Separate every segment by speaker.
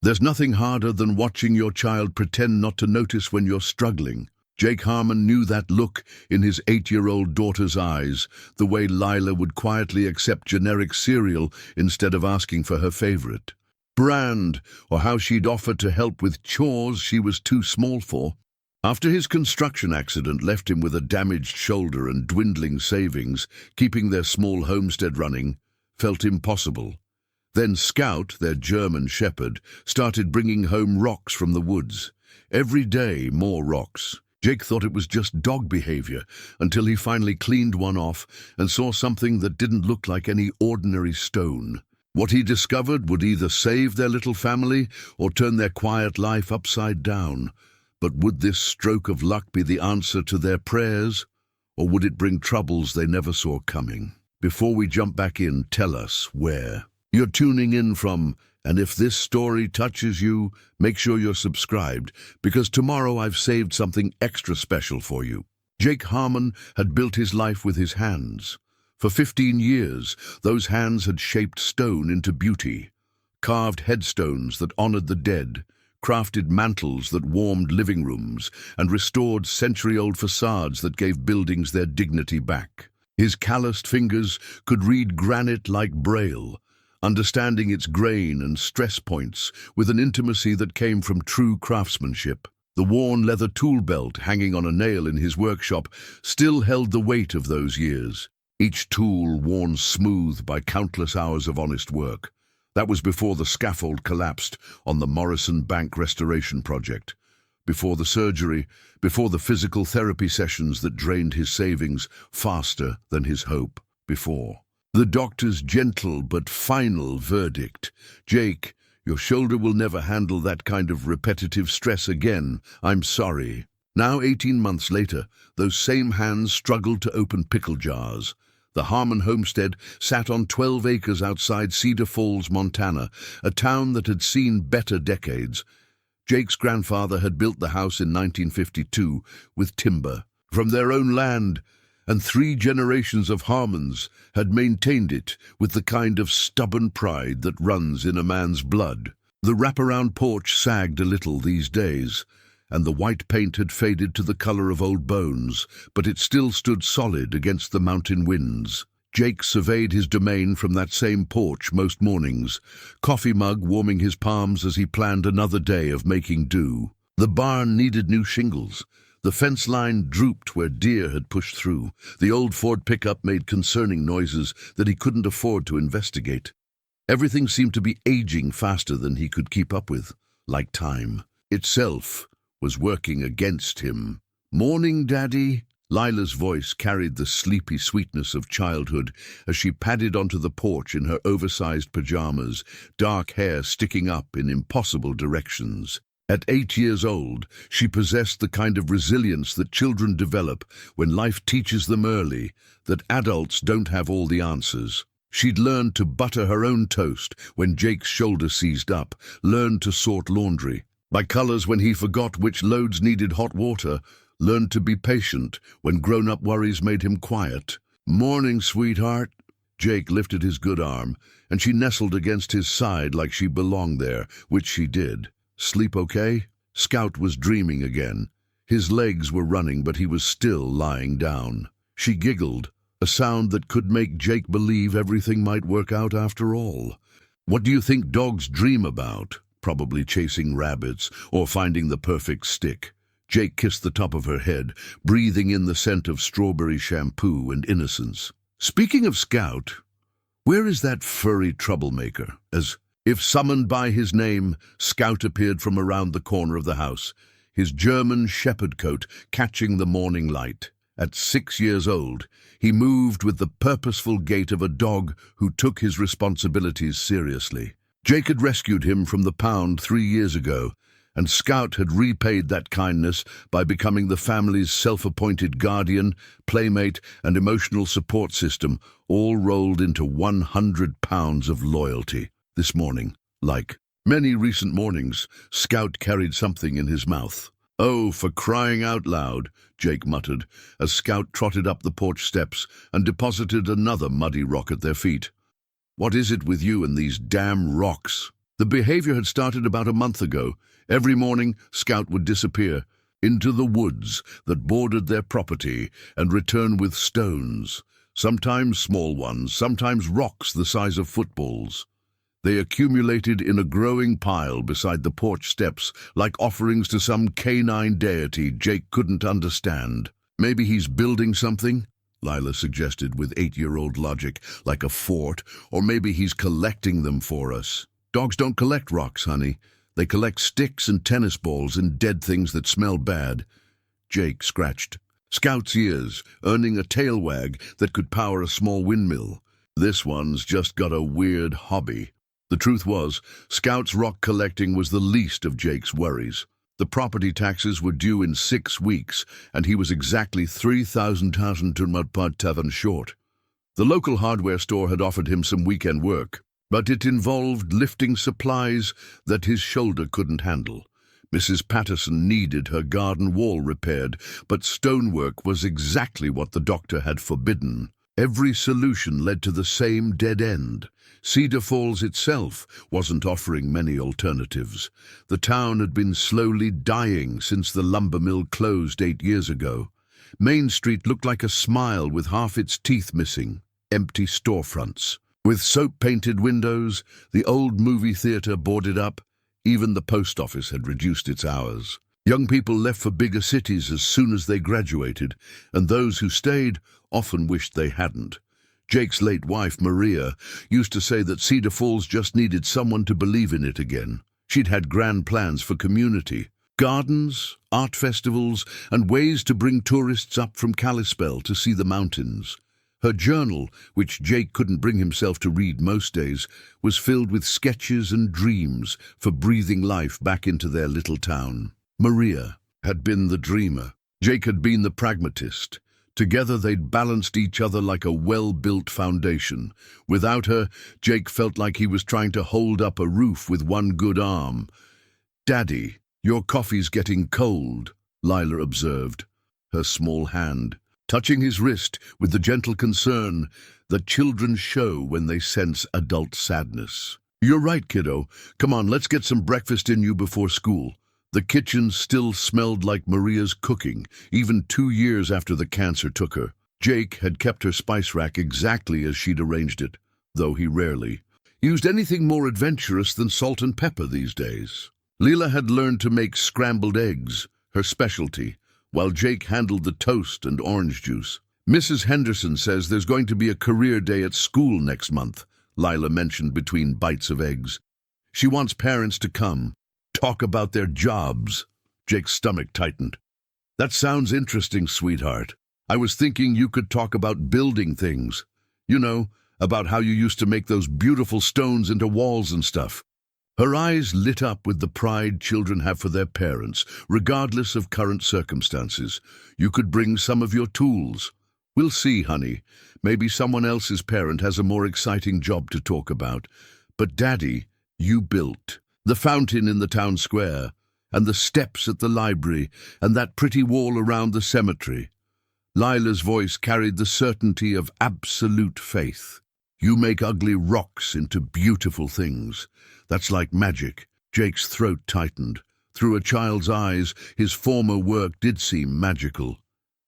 Speaker 1: There's nothing harder than watching your child pretend not to notice when you're struggling. Jake Harmon knew that look in his 8-year-old daughter's eyes, the way Lila would quietly accept generic cereal instead of asking for her favorite brand, or how she'd offer to help with chores she was too small for. After his construction accident left him with a damaged shoulder and dwindling savings, keeping their small homestead running felt impossible. Then Scout, their German shepherd, started bringing home rocks from the woods. Every day, more rocks. Jake thought it was just dog behavior until he finally cleaned one off and saw something that didn't look like any ordinary stone. What he discovered would either save their little family or turn their quiet life upside down. But would this stroke of luck be the answer to their prayers, or would it bring troubles they never saw coming? Before we jump back in, tell us where you're tuning in from, and if this story touches you, make sure you're subscribed, because tomorrow I've saved something extra special for you. Jake Harmon had built his life with his hands. For 15 years, those hands had shaped stone into beauty, carved headstones that honored the dead, crafted mantles that warmed living rooms, and restored century-old facades that gave buildings their dignity back. His calloused fingers could read granite like Braille, understanding its grain and stress points with an intimacy that came from true craftsmanship. The worn leather tool belt hanging on a nail in his workshop still held the weight of those years, each tool worn smooth by countless hours of honest work. That was before the scaffold collapsed on the Morrison Bank restoration project, before the surgery, before the physical therapy sessions that drained his savings faster than his hope, before the doctor's gentle but final verdict: "Jake, your shoulder will never handle that kind of repetitive stress again. I'm sorry." Now, 18 months later, those same hands struggled to open pickle jars. The Harmon homestead sat on 12 acres outside Cedar Falls, Montana, a town that had seen better decades. Jake's grandfather had built the house in 1952 with timber from their own land, and 3 generations of Harmons had maintained it with the kind of stubborn pride that runs in a man's blood. The wraparound porch sagged a little these days, and the white paint had faded to the color of old bones, but it still stood solid against the mountain winds. Jake surveyed his domain from that same porch most mornings, coffee mug warming his palms as he planned another day of making do. The barn needed new shingles. The fence line drooped where deer had pushed through. The old Ford pickup made concerning noises that he couldn't afford to investigate. Everything seemed to be aging faster than he could keep up with, like time itself was working against him. "Morning, Daddy." Lila's voice carried the sleepy sweetness of childhood as she padded onto the porch in her oversized pajamas, dark hair sticking up in impossible directions. At 8 years old, she possessed the kind of resilience that children develop when life teaches them early that adults don't have all the answers. She'd learned to butter her own toast when Jake's shoulder seized up, learned to sort laundry by colors when he forgot which loads needed hot water, learned to be patient when grown-up worries made him quiet. "Morning, sweetheart." Jake lifted his good arm, and she nestled against his side like she belonged there, which she did. "Sleep okay?" Scout was dreaming again. His legs were running, but he was still lying down. She giggled, a sound that could make Jake believe everything might work out after all. "What do you think dogs dream about?" "Probably chasing rabbits or finding the perfect stick." Jake kissed the top of her head, breathing in the scent of strawberry shampoo and innocence. "Speaking of Scout, where is that furry troublemaker?" As if summoned by his name, Scout appeared from around the corner of the house, his German shepherd coat catching the morning light. At 6 years old, he moved with the purposeful gait of a dog who took his responsibilities seriously. Jake had rescued him from the pound 3 years ago, and Scout had repaid that kindness by becoming the family's self-appointed guardian, playmate, and emotional support system, all rolled into 100 pounds of loyalty. This morning, like many recent mornings, Scout carried something in his mouth. "Oh, for crying out loud," Jake muttered, as Scout trotted up the porch steps and deposited another muddy rock at their feet. "What is it with you and these damn rocks?" The behavior had started about a month ago. Every morning, Scout would disappear into the woods that bordered their property and return with stones, sometimes small ones, sometimes rocks the size of footballs. They accumulated in a growing pile beside the porch steps, like offerings to some canine deity Jake couldn't understand. Maybe he's building something, Lila suggested with 8-year-old logic, like a fort, or maybe he's collecting them for us. Dogs don't collect rocks, honey. They collect sticks and tennis balls and dead things that smell bad. Jake scratched Scout's ears, earning a tail wag that could power a small windmill. This one's just got a weird hobby. The truth was, Scout's rock collecting was the least of Jake's worries. The property taxes were due in 6 weeks, and he was exactly 3,000 short. The local hardware store had offered him some weekend work, but it involved lifting supplies that his shoulder couldn't handle. Mrs. Patterson needed her garden wall repaired, but stonework was exactly what the doctor had forbidden. Every solution led to the same dead end. Cedar Falls itself wasn't offering many alternatives. The town had been slowly dying since the lumber mill closed 8 years ago. Main Street looked like a smile with half its teeth missing. Empty storefronts. With soap-painted windows, the old movie theater boarded up. Even the post office had reduced its hours. Young people left for bigger cities as soon as they graduated, and those who stayed often wished they hadn't. Jake's late wife, Maria, used to say that Cedar Falls just needed someone to believe in it again. She'd had grand plans for community, gardens, art festivals, and ways to bring tourists up from Kalispell to see the mountains. Her journal, which Jake couldn't bring himself to read most days, was filled with sketches and dreams for breathing life back into their little town. Maria had been the dreamer. Jake had been the pragmatist. Together they'd balanced each other like a well-built foundation. Without her, Jake felt like he was trying to hold up a roof with one good arm. "Daddy, your coffee's getting cold," Lila observed, her small hand touching his wrist with the gentle concern that children show when they sense adult sadness. "You're right, kiddo. Come on, let's get some breakfast in you before school." The kitchen still smelled like Maria's cooking, even 2 years after the cancer took her. Jake had kept her spice rack exactly as she'd arranged it, though he rarely used anything more adventurous than salt and pepper these days. Lila had learned to make scrambled eggs, her specialty, while Jake handled the toast and orange juice. "Mrs. Henderson says there's going to be a career day at school next month," Lila mentioned between bites of eggs. "She wants parents to come, talk about their jobs." Jake's stomach tightened. "That sounds interesting, sweetheart. I was thinking you could talk about building things. You know, about how you used to make those beautiful stones into walls and stuff." Her eyes lit up with the pride children have for their parents, regardless of current circumstances. "You could bring some of your tools." "We'll see, honey. Maybe someone else's parent has a more exciting job to talk about. But Daddy, you built the fountain in the town square, and the steps at the library, and that pretty wall around the cemetery." Lila's voice carried the certainty of absolute faith. "You make ugly rocks into beautiful things. That's like magic." Jake's throat tightened. Through a child's eyes, his former work did seem magical.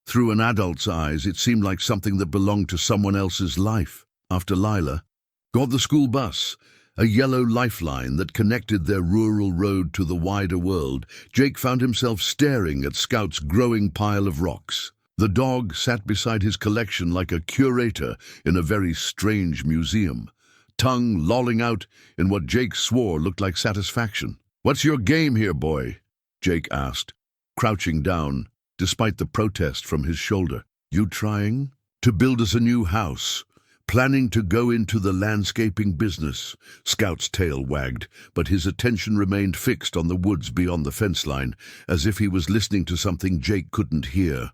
Speaker 1: Through an adult's eyes, it seemed like something that belonged to someone else's life. After Lila got the school bus, a yellow lifeline that connected their rural road to the wider world, Jake found himself staring at Scout's growing pile of rocks. The dog sat beside his collection like a curator in a very strange museum, tongue lolling out in what Jake swore looked like satisfaction. "What's your game here, boy?" Jake asked, crouching down, despite the protest from his shoulder. "You trying to build us a new house? Planning to go into the landscaping business?" Scout's tail wagged, but his attention remained fixed on the woods beyond the fence line, as if he was listening to something Jake couldn't hear.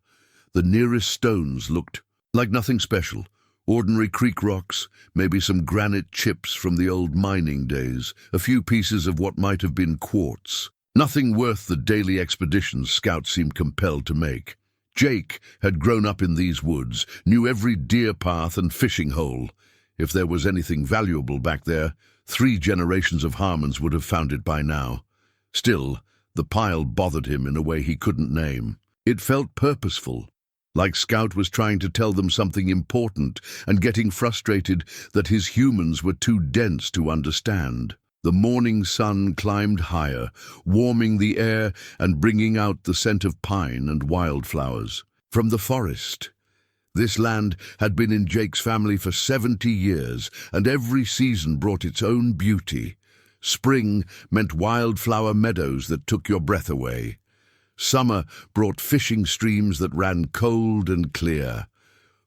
Speaker 1: The nearest stones looked like nothing special. Ordinary creek rocks, maybe some granite chips from the old mining days, a few pieces of what might have been quartz. Nothing worth the daily expeditions Scout seemed compelled to make. Jake had grown up in these woods, knew every deer path and fishing hole. If there was anything valuable back there, 3 generations of Harmons would have found it by now. Still, the pile bothered him in a way he couldn't name. It felt purposeful, like Scout was trying to tell them something important and getting frustrated that his humans were too dense to understand. The morning sun climbed higher, warming the air and bringing out the scent of pine and wildflowers. From the forest. This land had been in Jake's family for 70 years, and every season brought its own beauty. Spring meant wildflower meadows that took your breath away. Summer brought fishing streams that ran cold and clear.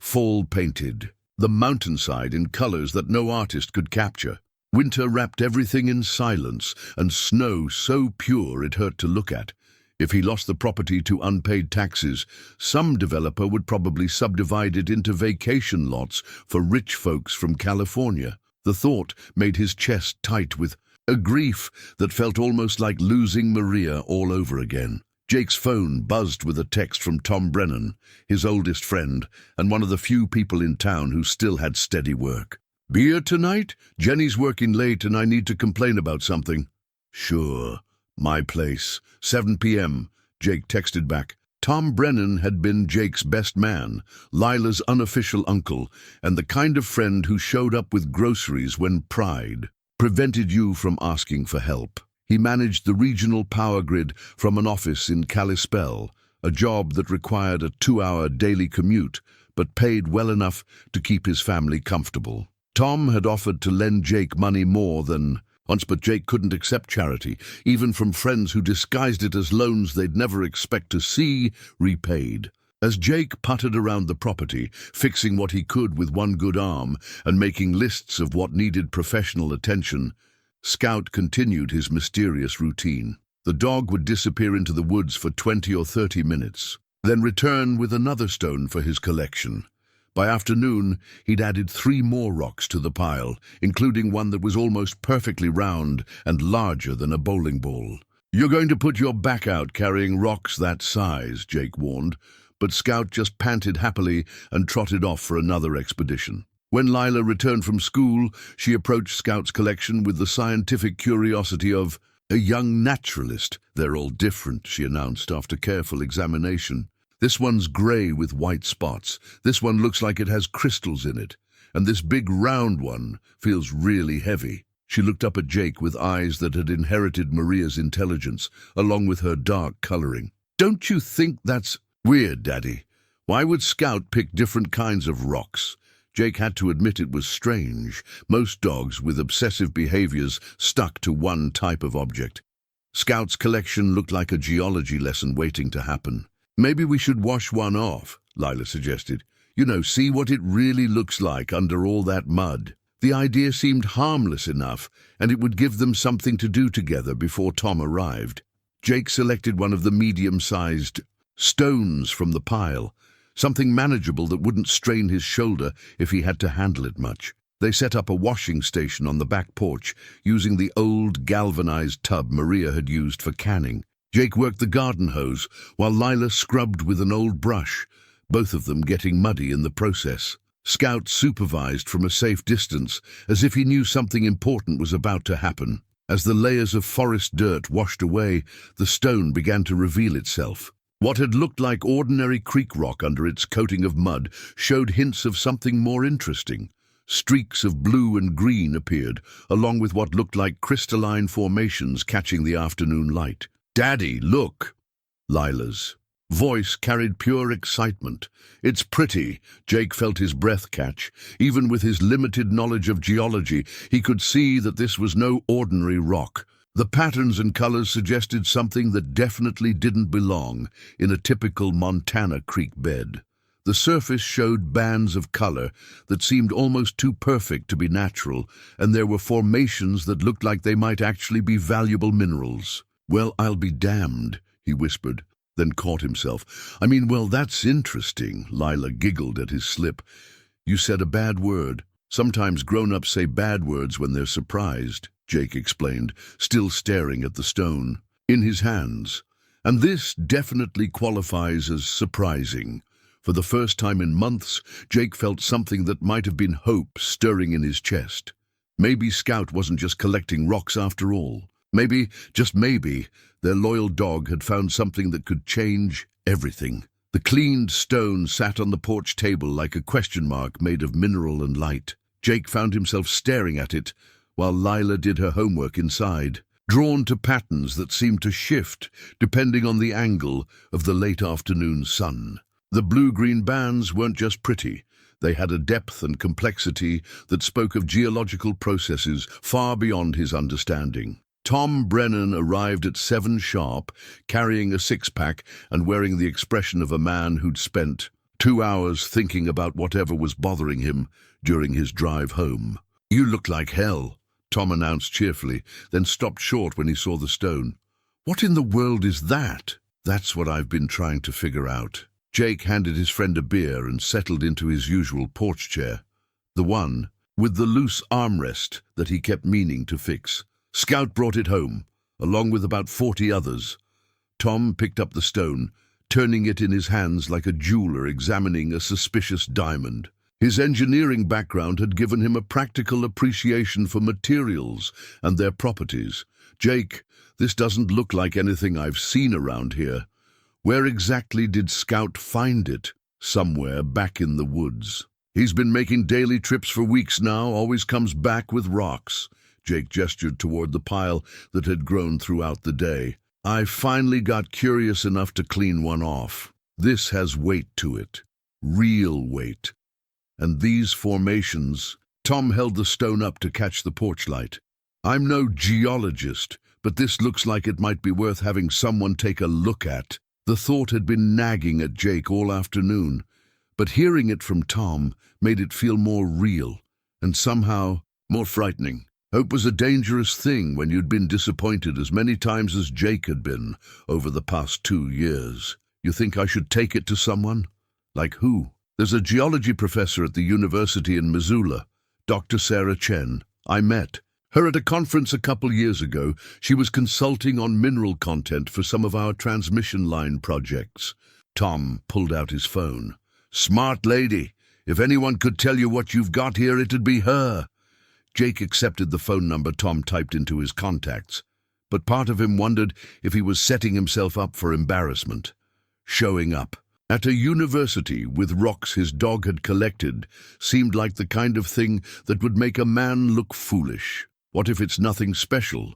Speaker 1: Fall painted the mountainside in colors that no artist could capture. Winter wrapped everything in silence, and snow so pure it hurt to look at. If he lost the property to unpaid taxes, some developer would probably subdivide it into vacation lots for rich folks from California. The thought made his chest tight with a grief that felt almost like losing Maria all over again. Jake's phone buzzed with a text from Tom Brennan, his oldest friend, and one of the few people in town who still had steady work. "Beer tonight? Jenny's working late and I need to complain about something." "Sure. My place. 7 p.m., Jake texted back. Tom Brennan had been Jake's best man, Lila's unofficial uncle, and the kind of friend who showed up with groceries when pride prevented you from asking for help. He managed the regional power grid from an office in Kalispell, a job that required a 2-hour daily commute, but paid well enough to keep his family comfortable. Tom had offered to lend Jake money more than once, but Jake couldn't accept charity, even from friends who disguised it as loans they'd never expect to see repaid. As Jake puttered around the property, fixing what he could with one good arm and making lists of what needed professional attention, Scout continued his mysterious routine. The dog would disappear into the woods for 20 or 30 minutes, then return with another stone for his collection. By afternoon, he'd added 3 more rocks to the pile, including one that was almost perfectly round and larger than a bowling ball. "You're going to put your back out carrying rocks that size," Jake warned, but Scout just panted happily and trotted off for another expedition. When Lila returned from school, she approached Scout's collection with the scientific curiosity of a young naturalist. "They're all different," she announced after careful examination. "This one's grey with white spots. This one looks like it has crystals in it. And this big round one feels really heavy." She looked up at Jake with eyes that had inherited Maria's intelligence, along with her dark coloring. "Don't you think that's weird, Daddy? Why would Scout pick different kinds of rocks?" Jake had to admit it was strange. Most dogs with obsessive behaviors stuck to one type of object. Scout's collection looked like a geology lesson waiting to happen. "Maybe we should wash one off," Lila suggested. "See what it really looks like under all that mud." The idea seemed harmless enough, and it would give them something to do together before Tom arrived. Jake selected one of the medium-sized stones from the pile, something manageable that wouldn't strain his shoulder if he had to handle it much. They set up a washing station on the back porch, using the old galvanized tub Maria had used for canning. Jake worked the garden hose, while Lila scrubbed with an old brush, both of them getting muddy in the process. Scout supervised from a safe distance, as if he knew something important was about to happen. As the layers of forest dirt washed away, the stone began to reveal itself. What had looked like ordinary creek rock under its coating of mud showed hints of something more interesting. Streaks of blue and green appeared, along with what looked like crystalline formations catching the afternoon light. "Daddy, look!" Lila's voice carried pure excitement. "It's pretty." Jake felt his breath catch. Even with his limited knowledge of geology, he could see that this was no ordinary rock. The patterns and colors suggested something that definitely didn't belong in a typical Montana creek bed. The surface showed bands of color that seemed almost too perfect to be natural, and there were formations that looked like they might actually be valuable minerals. "Well, I'll be damned," he whispered, then caught himself. Well, that's interesting." Lila giggled at his slip. "You said a bad word. Sometimes grown-ups say bad words when they're surprised," Jake explained, still staring at the stone in his hands. "And this definitely qualifies as surprising." For the first time in months, Jake felt something that might have been hope stirring in his chest. Maybe Scout wasn't just collecting rocks after all. Maybe, just maybe, their loyal dog had found something that could change everything. The cleaned stone sat on the porch table like a question mark made of mineral and light. Jake found himself staring at it while Lila did her homework inside, drawn to patterns that seemed to shift depending on the angle of the late afternoon sun. The blue-green bands weren't just pretty. They had a depth and complexity that spoke of geological processes far beyond his understanding. Tom Brennan arrived at 7 sharp, carrying a six-pack and wearing the expression of a man who'd spent 2 hours thinking about whatever was bothering him during his drive home. "You look like hell," Tom announced cheerfully, then stopped short when he saw the stone. "What in the world is that?" "That's what I've been trying to figure out." Jake handed his friend a beer and settled into his usual porch chair, the one with the loose armrest that he kept meaning to fix. Scout brought it home, along with about 40 others. Tom picked up the stone, turning it in his hands like a jeweler examining a suspicious diamond. His engineering background had given him a practical appreciation for materials and their properties. "Jake, this doesn't look like anything I've seen around here. Where exactly did Scout find it?" "Somewhere back in the woods. He's been making daily trips for weeks now, always comes back with rocks." Jake gestured toward the pile that had grown throughout the day. "I finally got curious enough to clean one off. This has weight to it. Real weight. And these formations..." Tom held the stone up to catch the porch light. "I'm no geologist, but this looks like it might be worth having someone take a look at." The thought had been nagging at Jake all afternoon, but hearing it from Tom made it feel more real and somehow more frightening. Hope was a dangerous thing when you'd been disappointed as many times as Jake had been over the past 2 years. "You think I should take it to someone?" "Like who?" "There's a geology professor at the university in Missoula, Dr. Sarah Chen. I met her at a conference a couple years ago. She was consulting on mineral content for some of our transmission line projects." Tom pulled out his phone. "Smart lady. If anyone could tell you what you've got here, it'd be her." Jake accepted the phone number Tom typed into his contacts, but part of him wondered if he was setting himself up for embarrassment. Showing up at a university with rocks his dog had collected seemed like the kind of thing that would make a man look foolish. What if it's nothing special?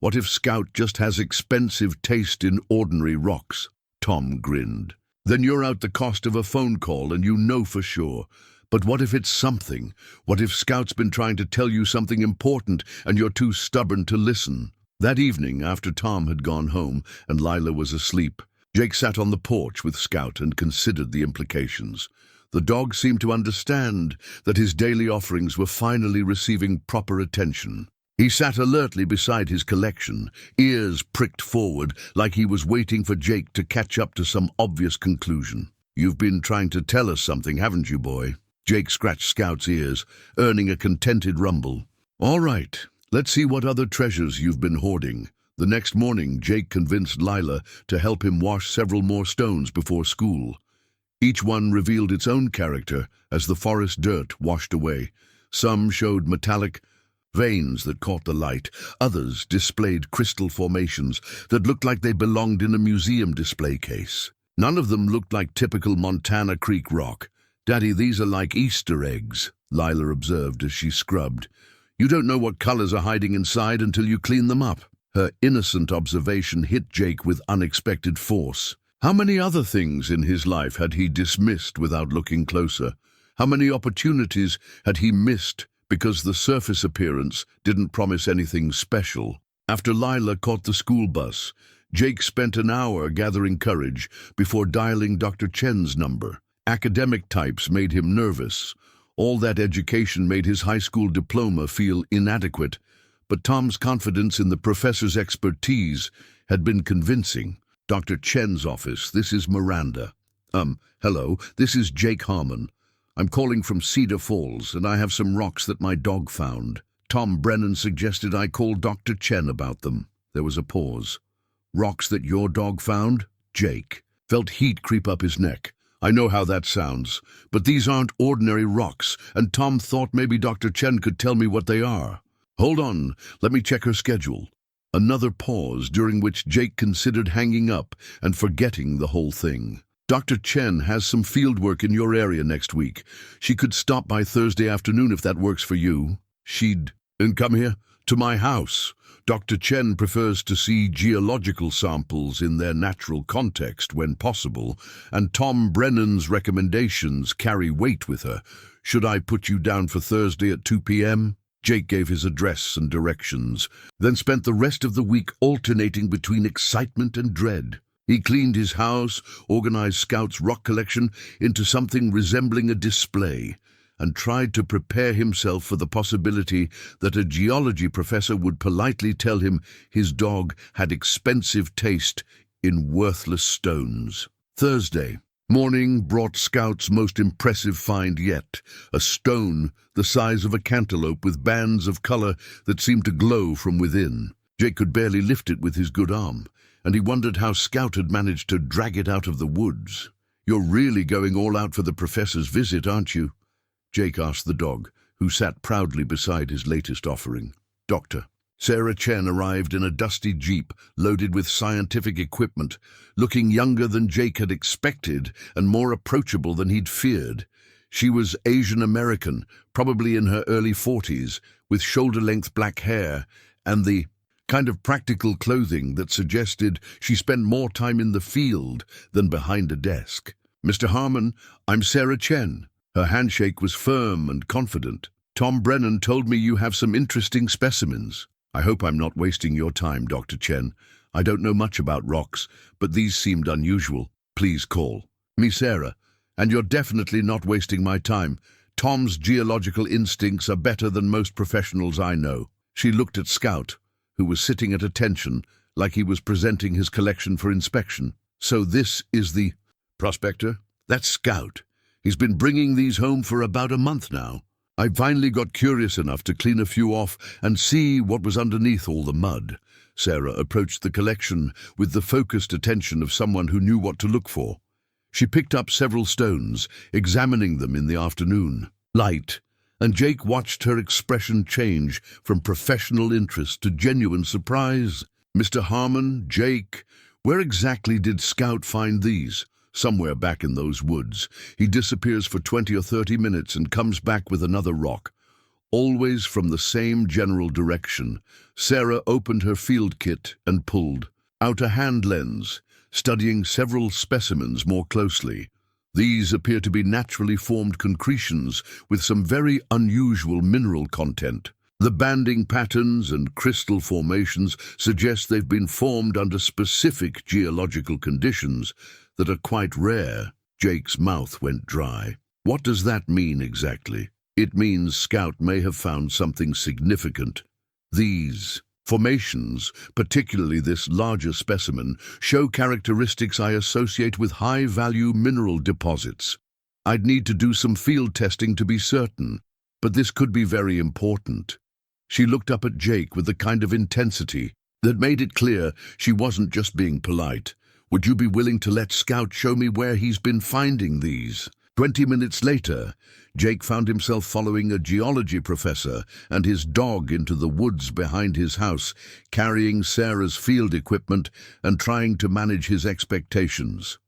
Speaker 1: What if Scout just has expensive taste in ordinary rocks? Tom grinned. "Then you're out the cost of a phone call and you know for sure. But what if it's something? What if Scout's been trying to tell you something important and you're too stubborn to listen?" That evening, after Tom had gone home and Lila was asleep, Jake sat on the porch with Scout and considered the implications. The dog seemed to understand that his daily offerings were finally receiving proper attention. He sat alertly beside his collection, ears pricked forward like he was waiting for Jake to catch up to some obvious conclusion. "You've been trying to tell us something, haven't you, boy?" Jake scratched Scout's ears, earning a contented rumble. "All right, let's see what other treasures you've been hoarding." The next morning, Jake convinced Lila to help him wash several more stones before school. Each one revealed its own character as the forest dirt washed away. Some showed metallic veins that caught the light. Others displayed crystal formations that looked like they belonged in a museum display case. None of them looked like typical Montana Creek rock. "Daddy, these are like Easter eggs," Lila observed as she scrubbed. "You don't know what colors are hiding inside until you clean them up." Her innocent observation hit Jake with unexpected force. How many other things in his life had he dismissed without looking closer? How many opportunities had he missed because the surface appearance didn't promise anything special? After Lila caught the school bus, Jake spent an hour gathering courage before dialing Dr. Chen's number. Academic types made him nervous. All that education made his high school diploma feel inadequate, but Tom's confidence in the professor's expertise had been convincing. "Dr. Chen's office, this is Miranda." Hello, this is Jake Harmon. I'm calling from Cedar Falls, and I have some rocks that my dog found." Tom Brennan suggested I call Dr. Chen about them." There was a pause. "Rocks that your dog found?" Jake felt heat creep up his neck. "I know how that sounds, but these aren't ordinary rocks, and Tom thought maybe Dr. Chen could tell me what they are." Hold on, let me check her schedule. Another pause during which Jake considered hanging up and forgetting the whole thing. Dr. Chen has some field work in your area next week. She could stop by Thursday afternoon if that works for you. She'd come here to my house. Dr. Chen prefers to see geological samples in their natural context when possible, and Tom Brennan's recommendations carry weight with her. Should I put you down for Thursday at 2 p.m.? Jake gave his address and directions, then spent the rest of the week alternating between excitement and dread. He cleaned his house, organized Scout's rock collection into something resembling a display, and tried to prepare himself for the possibility that a geology professor would politely tell him his dog had expensive taste in worthless stones. Thursday morning brought Scout's most impressive find yet, a stone the size of a cantaloupe with bands of color that seemed to glow from within. Jake could barely lift it with his good arm, and he wondered how Scout had managed to drag it out of the woods. "You're really going all out for the professor's visit, aren't you?" Jake asked the dog, who sat proudly beside his latest offering. "Doctor." Sarah Chen arrived in a dusty jeep loaded with scientific equipment, looking younger than Jake had expected and more approachable than he'd feared. She was Asian American, probably in her early 40s, with shoulder-length black hair and the kind of practical clothing that suggested she spent more time in the field than behind a desk. "Mr. Harmon, I'm Sarah Chen." Her handshake was firm and confident. "Tom Brennan told me you have some interesting specimens." "I hope I'm not wasting your time, Dr. Chen. I don't know much about rocks, but these seemed unusual. Please call me Sarah. And you're definitely not wasting my time. Tom's geological instincts are better than most professionals I know." She looked at Scout, who was sitting at attention, like he was presenting his collection for inspection. "So this is the prospector? That's Scout. He's been bringing these home for about a month now. I finally got curious enough to clean a few off and see what was underneath all the mud." Sarah approached the collection with the focused attention of someone who knew what to look for. She picked up several stones, examining them in the afternoon light, and Jake watched her expression change from professional interest to genuine surprise. "Mr. Harmon, Jake, where exactly did Scout find these?" "Somewhere back in those woods. He disappears for 20 or 30 minutes and comes back with another rock. Always from the same general direction." Sarah opened her field kit and pulled out a hand lens, studying several specimens more closely. These appear to be naturally formed concretions with some very unusual mineral content. The banding patterns and crystal formations suggest they've been formed under specific geological conditions that are quite rare. Jake's mouth went dry. "What does that mean exactly?" "It means Scout may have found something significant. These formations, particularly this larger specimen, show characteristics I associate with high-value mineral deposits. I'd need to do some field testing to be certain, but this could be very important." She looked up at Jake with the kind of intensity that made it clear she wasn't just being polite. "Would you be willing to let Scout show me where he's been finding these?" 20 minutes later, Jake found himself following a geology professor and his dog into the woods behind his house, carrying Sarah's field equipment and trying to manage his expectations.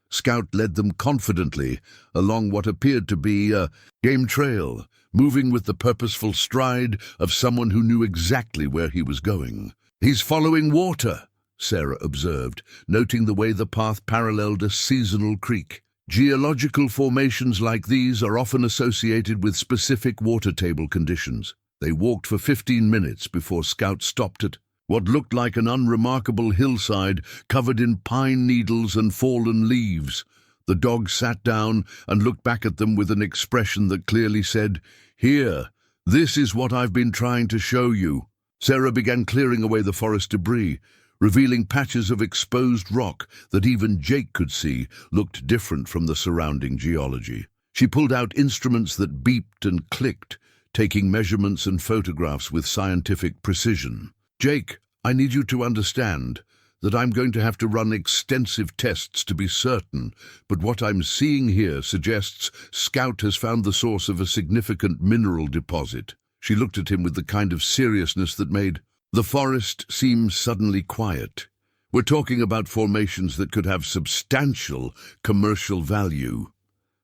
Speaker 1: Scout led them confidently along what appeared to be a game trail, moving with the purposeful stride of someone who knew exactly where he was going. "He's following water," Sarah observed, noting the way the path paralleled a seasonal creek. Geological formations like these are often associated with specific water table conditions. They walked for 15 minutes before Scout stopped at what looked like an unremarkable hillside covered in pine needles and fallen leaves. The dog sat down and looked back at them with an expression that clearly said, "Here, this is what I've been trying to show you." Sarah began clearing away the forest debris, revealing patches of exposed rock that even Jake could see looked different from the surrounding geology. She pulled out instruments that beeped and clicked, taking measurements and photographs with scientific precision. "Jake, I need you to understand that I'm going to have to run extensive tests to be certain, but what I'm seeing here suggests Scout has found the source of a significant mineral deposit." She looked at him with the kind of seriousness that made the forest seem suddenly quiet. We're talking about formations that could have substantial commercial value.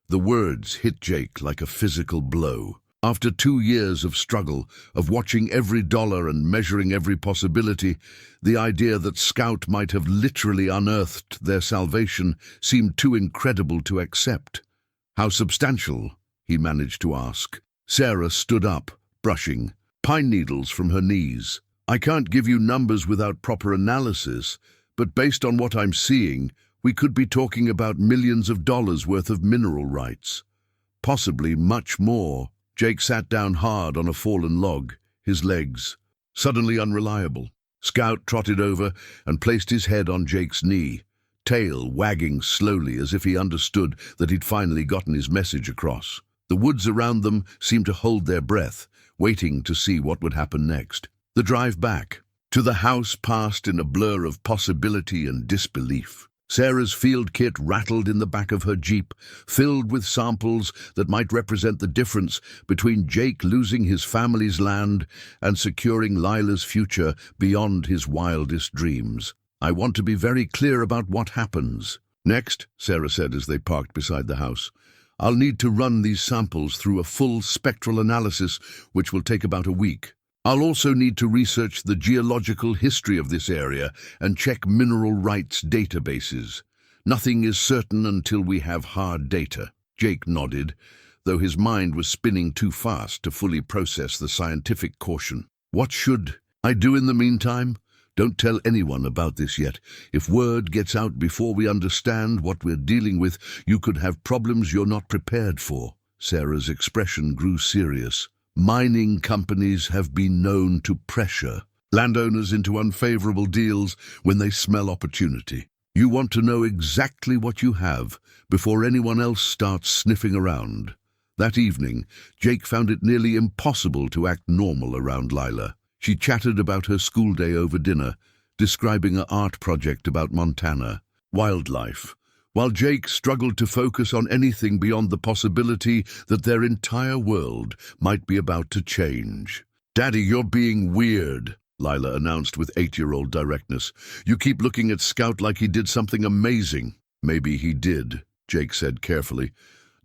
Speaker 1: The words hit Jake like a physical blow. After 2 years of struggle, of watching every dollar and measuring every possibility, the idea that Scout might have literally unearthed their salvation seemed too incredible to accept. "How substantial?" he managed to ask. Sarah stood up, brushing pine needles from her knees. "I can't give you numbers without proper analysis, but based on what I'm seeing, we could be talking about millions of dollars worth of mineral rights. Possibly much more." Jake sat down hard on a fallen log, his legs suddenly unreliable. Scout trotted over and placed his head on Jake's knee, tail wagging slowly as if he understood that he'd finally gotten his message across. The woods around them seemed to hold their breath, waiting to see what would happen next. The drive back to the house passed in a blur of possibility and disbelief. Sarah's field kit rattled in the back of her Jeep, filled with samples that might represent the difference between Jake losing his family's land and securing Lila's future beyond his wildest dreams. "I want to be very clear about what happens." "Next," Sarah said as they parked beside the house, "I'll need to run these samples through a full spectral analysis, which will take about a week. I'll also need to research the geological history of this area and check mineral rights databases. Nothing is certain until we have hard data." Jake nodded, though his mind was spinning too fast to fully process the scientific caution. "What should I do in the meantime? Don't tell anyone about this yet. If word gets out before we understand what we're dealing with, you could have problems you're not prepared for." Sarah's expression grew serious. "Mining companies have been known to pressure landowners into unfavorable deals when they smell opportunity. You want to know exactly what you have before anyone else starts sniffing around." That evening, Jake found it nearly impossible to act normal around Lila. She chatted about her school day over dinner, describing an art project about Montana, wildlife, while Jake struggled to focus on anything beyond the possibility that their entire world might be about to change. "Daddy, you're being weird," Lila announced with 8-year-old directness. "You keep looking at Scout like he did something amazing." "Maybe he did," Jake said carefully.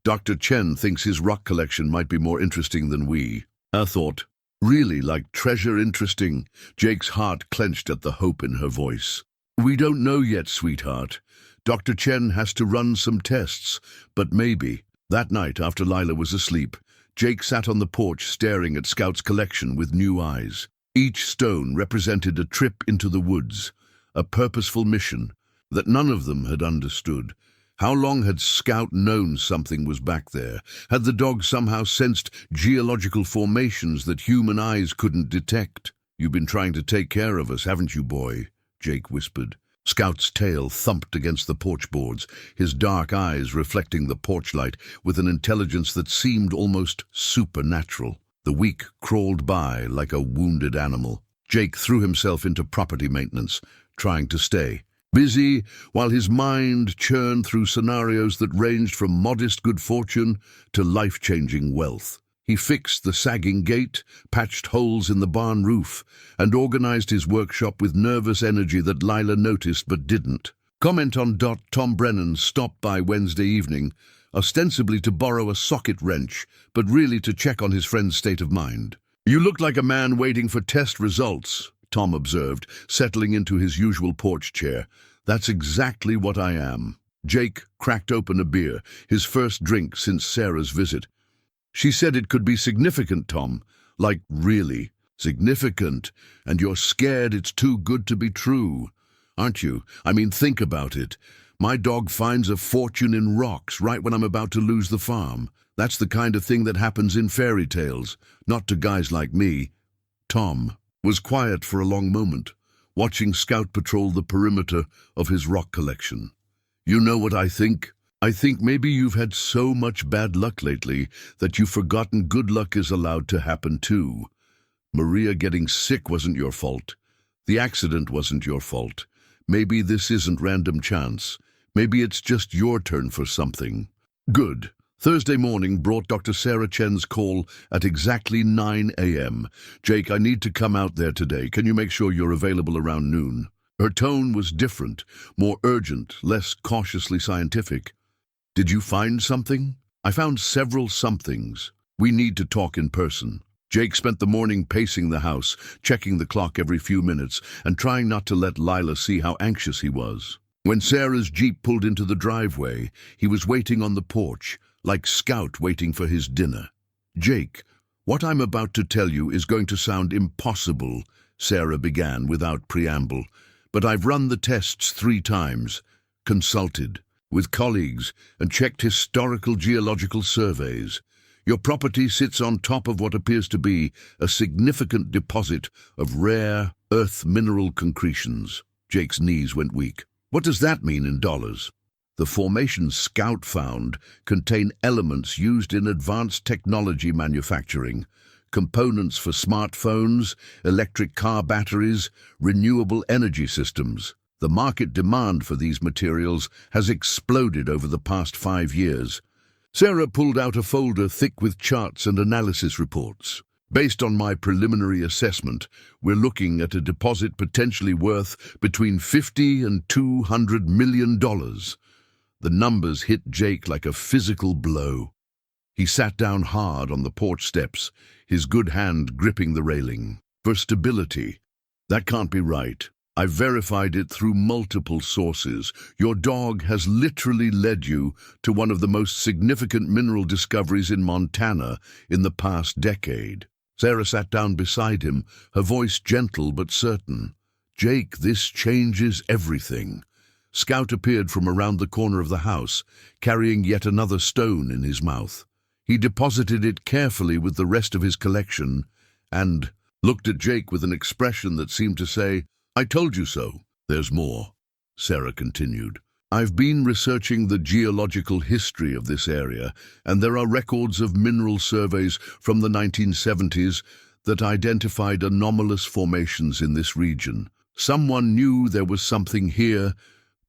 Speaker 1: "Dr. Chen thinks his rock collection might be more interesting than we." I thought, "Really, like treasure interesting?" Jake's heart clenched at the hope in her voice. "We don't know yet, sweetheart. Dr. Chen has to run some tests, but maybe." That night, after Lila was asleep, Jake sat on the porch staring at Scout's collection with new eyes. Each stone represented a trip into the woods, a purposeful mission that none of them had understood. How long had Scout known something was back there? Had the dog somehow sensed geological formations that human eyes couldn't detect? "You've been trying to take care of us, haven't you, boy?" Jake whispered. Scout's tail thumped against the porch boards, his dark eyes reflecting the porch light with an intelligence that seemed almost supernatural. The week crawled by like a wounded animal. Jake threw himself into property maintenance, trying to stay busy while his mind churned through scenarios that ranged from modest good fortune to life-changing wealth. He fixed the sagging gate, patched holes in the barn roof, and organized his workshop with nervous energy that Lila noticed but didn't. Comment on. Tom Brennan stopped by Wednesday evening, ostensibly to borrow a socket wrench, but really to check on his friend's state of mind. "You look like a man waiting for test results," Tom observed, settling into his usual porch chair. "That's exactly what I am." Jake cracked open a beer, his first drink since Sarah's visit. "She said it could be significant, Tom. Like, really significant. And you're scared it's too good to be true, aren't you? I mean, think about it. My dog finds a fortune in rocks right when I'm about to lose the farm. That's the kind of thing that happens in fairy tales, not to guys like me." Tom was quiet for a long moment, watching Scout patrol the perimeter of his rock collection. "You know what I think? I think maybe you've had so much bad luck lately that you've forgotten good luck is allowed to happen too. Maria getting sick wasn't your fault. The accident wasn't your fault. Maybe this isn't random chance. Maybe it's just your turn for something." "Good," Thursday morning brought Dr. Sarah Chen's call at exactly 9 a.m. "Jake, I need to come out there today. Can you make sure you're available around noon?" Her tone was different, more urgent, less cautiously scientific. "Did you find something?" "I found several somethings. We need to talk in person." Jake spent the morning pacing the house, checking the clock every few minutes, and trying not to let Lila see how anxious he was. When Sarah's Jeep pulled into the driveway, he was waiting on the porch, like Scout waiting for his dinner. "Jake, what I'm about to tell you is going to sound impossible," Sarah began without preamble, "but I've run the tests 3 times, consulted with colleagues, and checked historical geological surveys. Your property sits on top of what appears to be a significant deposit of rare earth mineral concretions." Jake's knees went weak. "What does that mean in dollars?" "The formations Scout found contain elements used in advanced technology manufacturing, components for smartphones, electric car batteries, renewable energy systems. The market demand for these materials has exploded over the past 5 years." Sarah pulled out a folder thick with charts and analysis reports. "Based on my preliminary assessment, we're looking at a deposit potentially worth between $50 and $200 million. The numbers hit Jake like a physical blow. He sat down hard on the porch steps, his good hand gripping the railing. "For stability. That can't be right. I've verified it through multiple sources. Your dog has literally led you to one of the most significant mineral discoveries in Montana in the past decade." Sarah sat down beside him, her voice gentle but certain. "Jake, this changes everything." Scout appeared from around the corner of the house, carrying yet another stone in his mouth. He deposited it carefully with the rest of his collection and looked at Jake with an expression that seemed to say, "I told you so." "There's more," Sarah continued. "I've been researching the geological history of this area, and there are records of mineral surveys from the 1970s that identified anomalous formations in this region. Someone knew there was something here,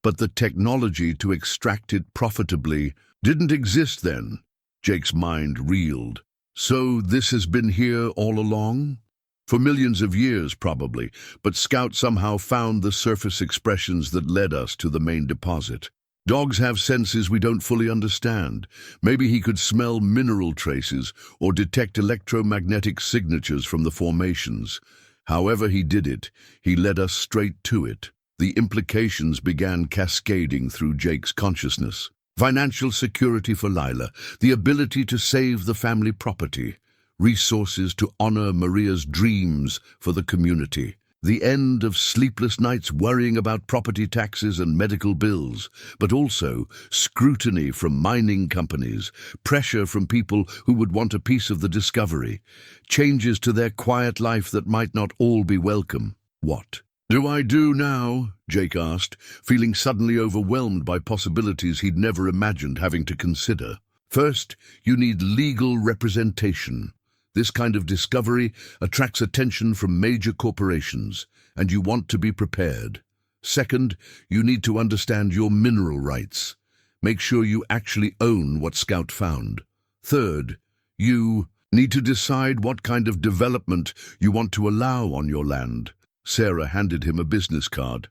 Speaker 1: but the technology to extract it profitably didn't exist then." Jake's mind reeled. "So this has been here all along?" "For millions of years, probably, but Scout somehow found the surface expressions that led us to the main deposit. Dogs have senses we don't fully understand. Maybe he could smell mineral traces or detect electromagnetic signatures from the formations. However he did it, he led us straight to it." The implications began cascading through Jake's consciousness. Financial security for Lila, the ability to save the family property, resources to honor Maria's dreams for the community, the end of sleepless nights worrying about property taxes and medical bills, but also scrutiny from mining companies, pressure from people who would want a piece of the discovery, changes to their quiet life that might not all be welcome. "What do I do now?" Jake asked, feeling suddenly overwhelmed by possibilities he'd never imagined having to consider. "First, you need legal representation. This kind of discovery attracts attention from major corporations, and you want to be prepared. Second, you need to understand your mineral rights. Make sure you actually own what Scout found. Third, you need to decide what kind of development you want to allow on your land." Sarah handed him a business card.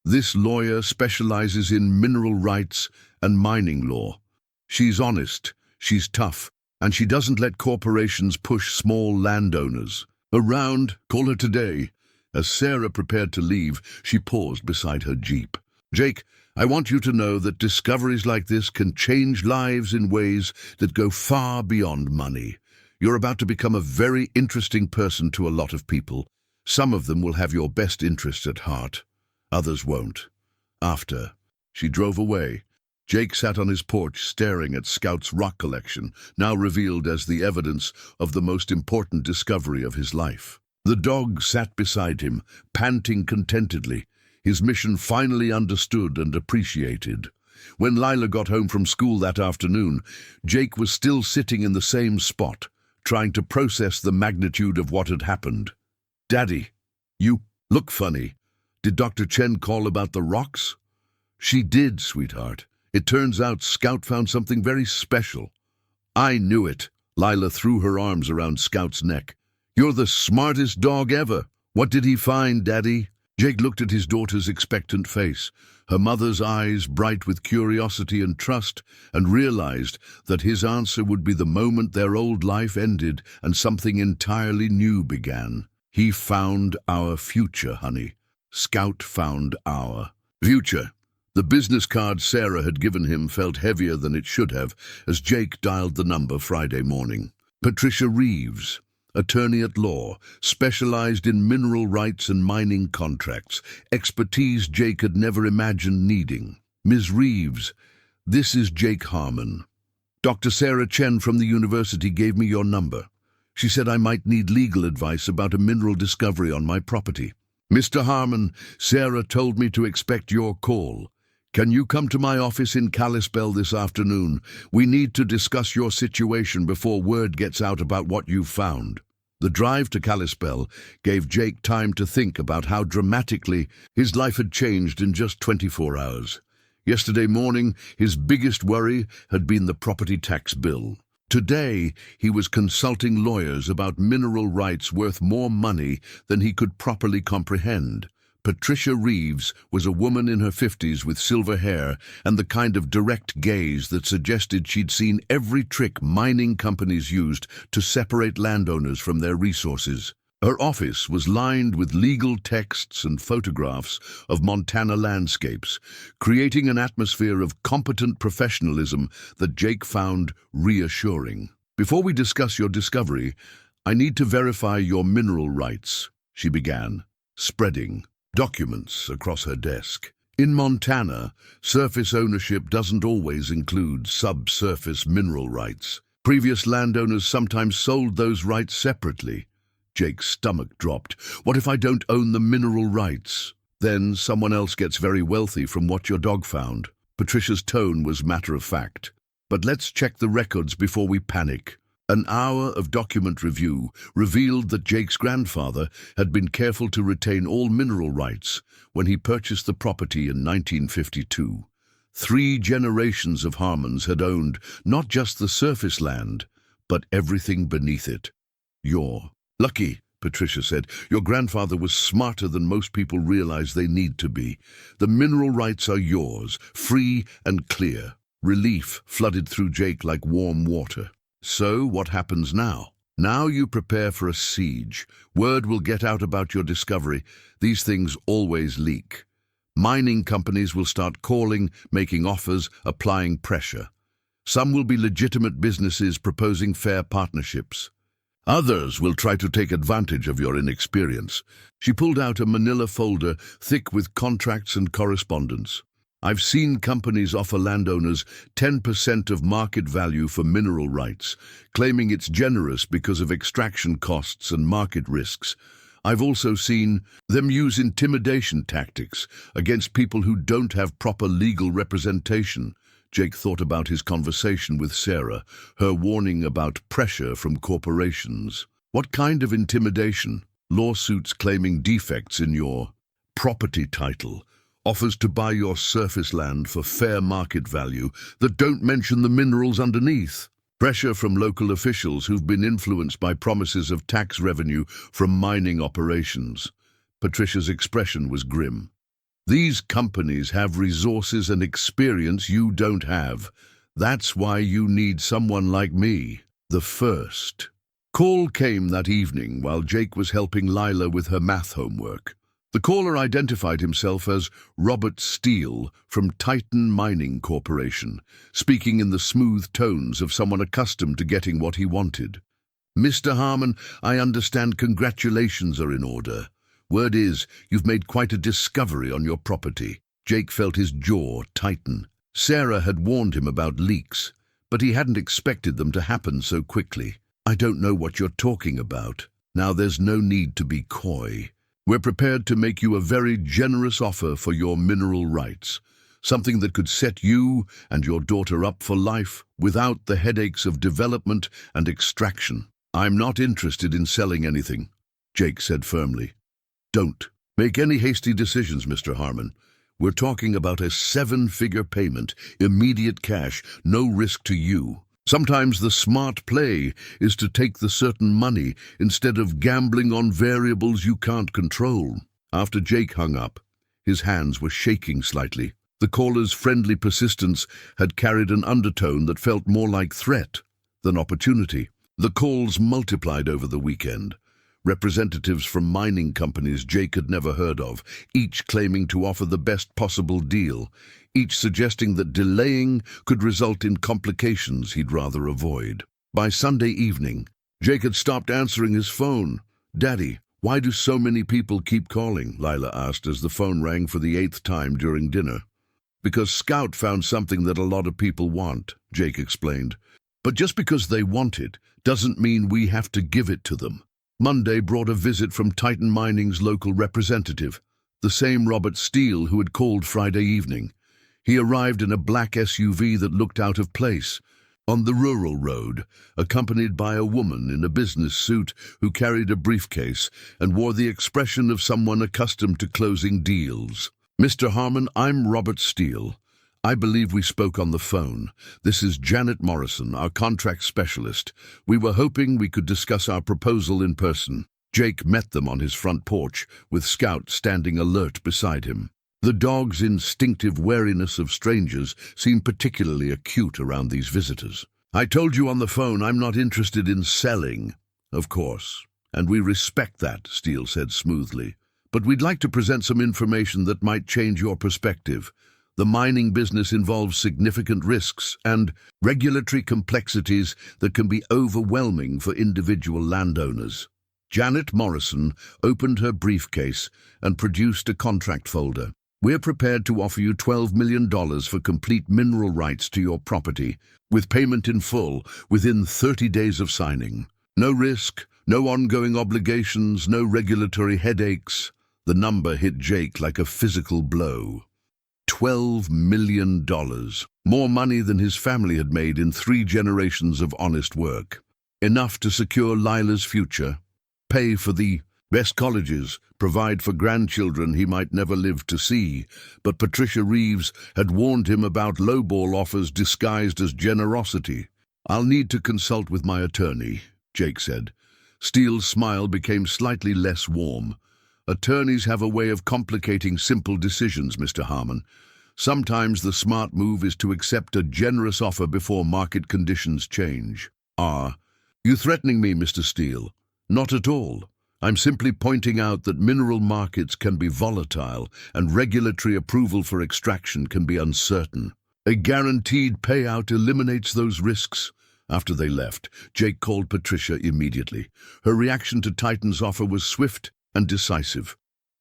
Speaker 1: "This lawyer specializes in mineral rights and mining law. She's honest, she's tough, and she doesn't let corporations push small landowners around. Call her today." As Sarah prepared to leave, she paused beside her Jeep. "Jake, I want you to know that discoveries like this can change lives in ways that go far beyond money. You're about to become a very interesting person to a lot of people. Some of them will have your best interests at heart. Others won't." After she drove away, Jake sat on his porch staring at Scout's rock collection, now revealed as the evidence of the most important discovery of his life. The dog sat beside him, panting contentedly, his mission finally understood and appreciated. When Lila got home from school that afternoon, Jake was still sitting in the same spot, trying to process the magnitude of what had happened. "Daddy, you look funny. Did Dr. Chen call about the rocks?" "She did, sweetheart. It turns out Scout found something very special." I knew it. Lila threw her arms around Scout's neck. You're the smartest dog ever. What did he find, Daddy? Jake looked at his daughter's expectant face, her mother's eyes bright with curiosity and trust, and realized that his answer would be the moment their old life ended and something entirely new began. He found our future, honey. Scout found our future. The business card Sarah had given him felt heavier than it should have as Jake dialed the number Friday morning. Patricia Reeves, attorney at law, specialized in mineral rights and mining contracts, expertise Jake had never imagined needing. Ms. Reeves, this is Jake Harmon. Dr. Sarah Chen from the university gave me your number. She said I might need legal advice about a mineral discovery on my property. Mr. Harmon, Sarah told me to expect your call. Can you come to my office in Kalispell this afternoon? We need to discuss your situation before word gets out about what you've found. The drive to Kalispell gave Jake time to think about how dramatically his life had changed in just 24 hours. Yesterday morning, his biggest worry had been the property tax bill. Today, he was consulting lawyers about mineral rights worth more money than he could properly comprehend. Patricia Reeves was a woman in her 50s with silver hair and the kind of direct gaze that suggested she'd seen every trick mining companies used to separate landowners from their resources. Her office was lined with legal texts and photographs of Montana landscapes, creating an atmosphere of competent professionalism that Jake found reassuring. Before we discuss your discovery, I need to verify your mineral rights, she began, spreading documents across her desk. In Montana, surface ownership doesn't always include subsurface mineral rights. Previous landowners sometimes sold those rights separately. Jake's stomach dropped. What if I don't own the mineral rights? Then someone else gets very wealthy from what your dog found. Patricia's tone was matter of fact. But let's check the records before we panic. An hour of document review revealed that Jake's grandfather had been careful to retain all mineral rights when he purchased the property in 1952. 3 generations of Harmons had owned not just the surface land, but everything beneath it. You're lucky, Patricia said. Your grandfather was smarter than most people realize they need to be. The mineral rights are yours, free and clear. Relief flooded through Jake like warm water. So, what happens now? Now you prepare for a siege. Word will get out about your discovery. These things always leak. Mining companies will start calling, making offers, applying pressure. Some will be legitimate businesses proposing fair partnerships. Others will try to take advantage of your inexperience. She pulled out a manila folder thick with contracts and correspondence. I've seen companies offer landowners 10% of market value for mineral rights, claiming it's generous because of extraction costs and market risks. I've also seen them use intimidation tactics against people who don't have proper legal representation. Jake thought about his conversation with Sarah, her warning about pressure from corporations. What kind of intimidation? Lawsuits claiming defects in your property title, offers to buy your surface land for fair market value that don't mention the minerals underneath. Pressure from local officials who've been influenced by promises of tax revenue from mining operations. Patricia's expression was grim. These companies have resources and experience you don't have. That's why you need someone like me. The first call came that evening while Jake was helping Lila with her math homework. The caller identified himself as Robert Steele from Titan Mining Corporation, speaking in the smooth tones of someone accustomed to getting what he wanted. Mr. Harmon, I understand congratulations are in order. Word is, you've made quite a discovery on your property. Jake felt his jaw tighten. Sarah had warned him about leaks, but he hadn't expected them to happen so quickly. I don't know what you're talking about. Now there's no need to be coy. We're prepared to make you a very generous offer for your mineral rights, something that could set you and your daughter up for life without the headaches of development and extraction. I'm not interested in selling anything, Jake said firmly. Don't make any hasty decisions, Mr. Harmon. We're talking about a 7-figure payment, immediate cash, no risk to you. Sometimes the smart play is to take the certain money instead of gambling on variables you can't control. After Jake hung up, his hands were shaking slightly. The caller's friendly persistence had carried an undertone that felt more like threat than opportunity. The calls multiplied over the weekend. Representatives from mining companies Jake had never heard of, each claiming to offer the best possible deal, each suggesting that delaying could result in complications he'd rather avoid. By Sunday evening, Jake had stopped answering his phone. "Daddy, why do so many people keep calling?" Lila asked as the phone rang for the 8th time during dinner. "Because Scout found something that a lot of people want," Jake explained. "But just because they want it doesn't mean we have to give it to them." Monday brought a visit from Titan Mining's local representative, the same Robert Steele who had called Friday evening. He arrived in a black SUV that looked out of place, on the rural road, accompanied by a woman in a business suit who carried a briefcase and wore the expression of someone accustomed to closing deals. "Mr. Harmon, I'm Robert Steele. I believe we spoke on the phone. This is Janet Morrison, our contract specialist. We were hoping we could discuss our proposal in person." Jake met them on his front porch, with Scout standing alert beside him. The dog's instinctive wariness of strangers seemed particularly acute around these visitors. "I told you on the phone I'm not interested in selling." "Of course, and we respect that," Steele said smoothly. "But we'd like to present some information that might change your perspective. The mining business involves significant risks and regulatory complexities that can be overwhelming for individual landowners." Janet Morrison opened her briefcase and produced a contract folder. "We're prepared to offer you $12 million for complete mineral rights to your property, with payment in full within 30 days of signing. No risk, no ongoing obligations, no regulatory headaches." The number hit Jake like a physical blow. $12 million. More money than his family had made in 3 generations of honest work. Enough to secure Lila's future, pay for the best colleges, provide for grandchildren he might never live to see. But Patricia Reeves had warned him about lowball offers disguised as generosity. "I'll need to consult with my attorney," Jake said. Steele's smile became slightly less warm. "Attorneys have a way of complicating simple decisions, Mr. Harmon. Sometimes the smart move is to accept a generous offer before market conditions change." "Are you threatening me, Mr. Steele?" "Not at all. I'm simply pointing out that mineral markets can be volatile and regulatory approval for extraction can be uncertain. A guaranteed payout eliminates those risks." After they left, Jake called Patricia immediately. Her reaction to Titan's offer was swift and decisive.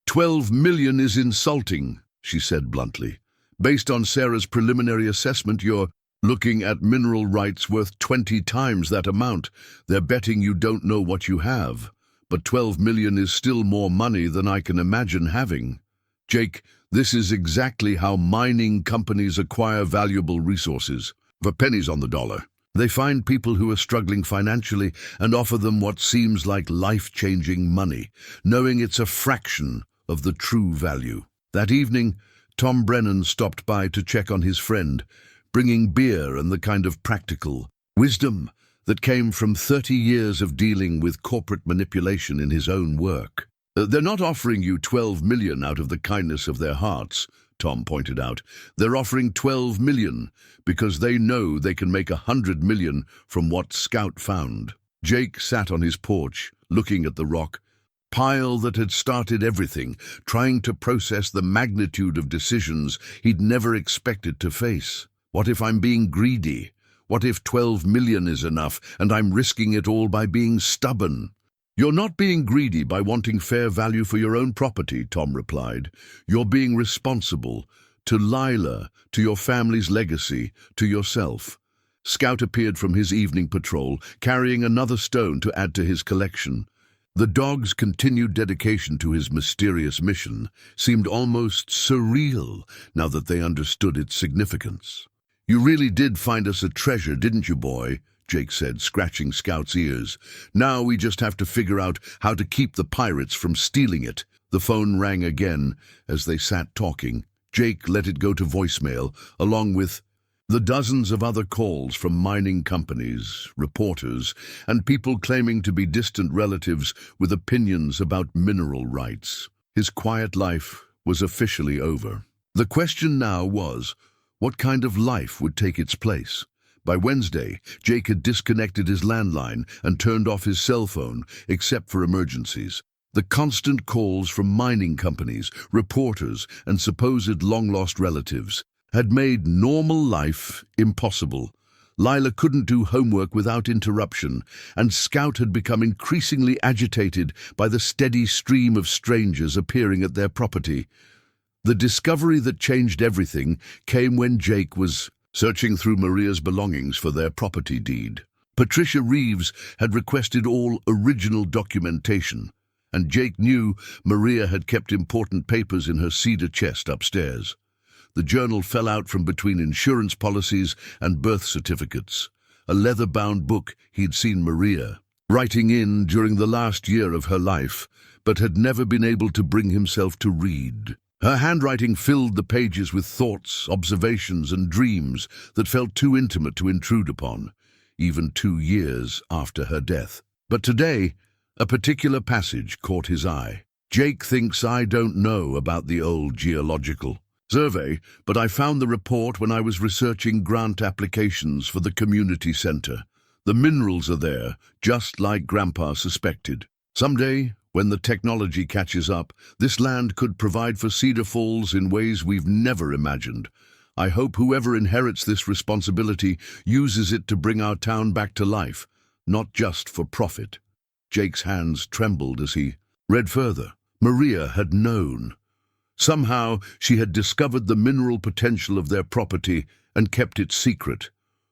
Speaker 1: $12 million is insulting," she said bluntly. "Based on Sarah's preliminary assessment, you're looking at mineral rights worth 20 times that amount. They're betting you don't know what you have. But $12 million is still more money than I can imagine having." "Jake, this is exactly how mining companies acquire valuable resources. For pennies on the dollar. They find people who are struggling financially and offer them what seems like life-changing money, knowing it's a fraction of the true value." That evening, Tom Brennan stopped by to check on his friend, bringing beer and the kind of practical wisdom that came from 30 years of dealing with corporate manipulation in his own work. "They're not offering you $12 million out of the kindness of their hearts," Tom pointed out. "They're offering $12 million because they know they can make $100 million from what Scout found." Jake sat on his porch, looking at the rock pile that had started everything, trying to process the magnitude of decisions he'd never expected to face. What if I'm being greedy? What if $12 million is enough and I'm risking it all by being stubborn? "You're not being greedy by wanting fair value for your own property," Tom replied. "You're being responsible to Lila, to your family's legacy, to yourself." Scout appeared from his evening patrol, carrying another stone to add to his collection. The dog's continued dedication to his mysterious mission seemed almost surreal now that they understood its significance. "You really did find us a treasure, didn't you, boy?" Jake said, scratching Scout's ears. "Now we just have to figure out how to keep the pirates from stealing it." The phone rang again as they sat talking. Jake let it go to voicemail, along with, The dozens of other calls from mining companies, reporters, and people claiming to be distant relatives with opinions about mineral rights. His quiet life was officially over. The question now was, what kind of life would take its place? By Wednesday, Jake had disconnected his landline and turned off his cell phone, except for emergencies. The constant calls from mining companies, reporters, and supposed long-lost relatives had made normal life impossible. Lila couldn't do homework without interruption, and Scout had become increasingly agitated by the steady stream of strangers appearing at their property. The discovery that changed everything came when Jake was searching through Maria's belongings for their property deed. Patricia Reeves had requested all original documentation, and Jake knew Maria had kept important papers in her cedar chest upstairs. The journal fell out from between insurance policies and birth certificates, a leather-bound book he'd seen Maria writing in during the last year of her life, but had never been able to bring himself to read. Her handwriting filled the pages with thoughts, observations, and dreams that felt too intimate to intrude upon, even 2 years after her death. But today, a particular passage caught his eye. Jake thinks I don't know about the old geological survey, but I found the report when I was researching grant applications for the community center. The minerals are there, just like Grandpa suspected. Someday, when the technology catches up, this land could provide for Cedar Falls in ways we've never imagined. I hope whoever inherits this responsibility uses it to bring our town back to life, not just for profit. Jake's hands trembled as he read further. Maria had known. Somehow she had discovered the mineral potential of their property and kept it secret,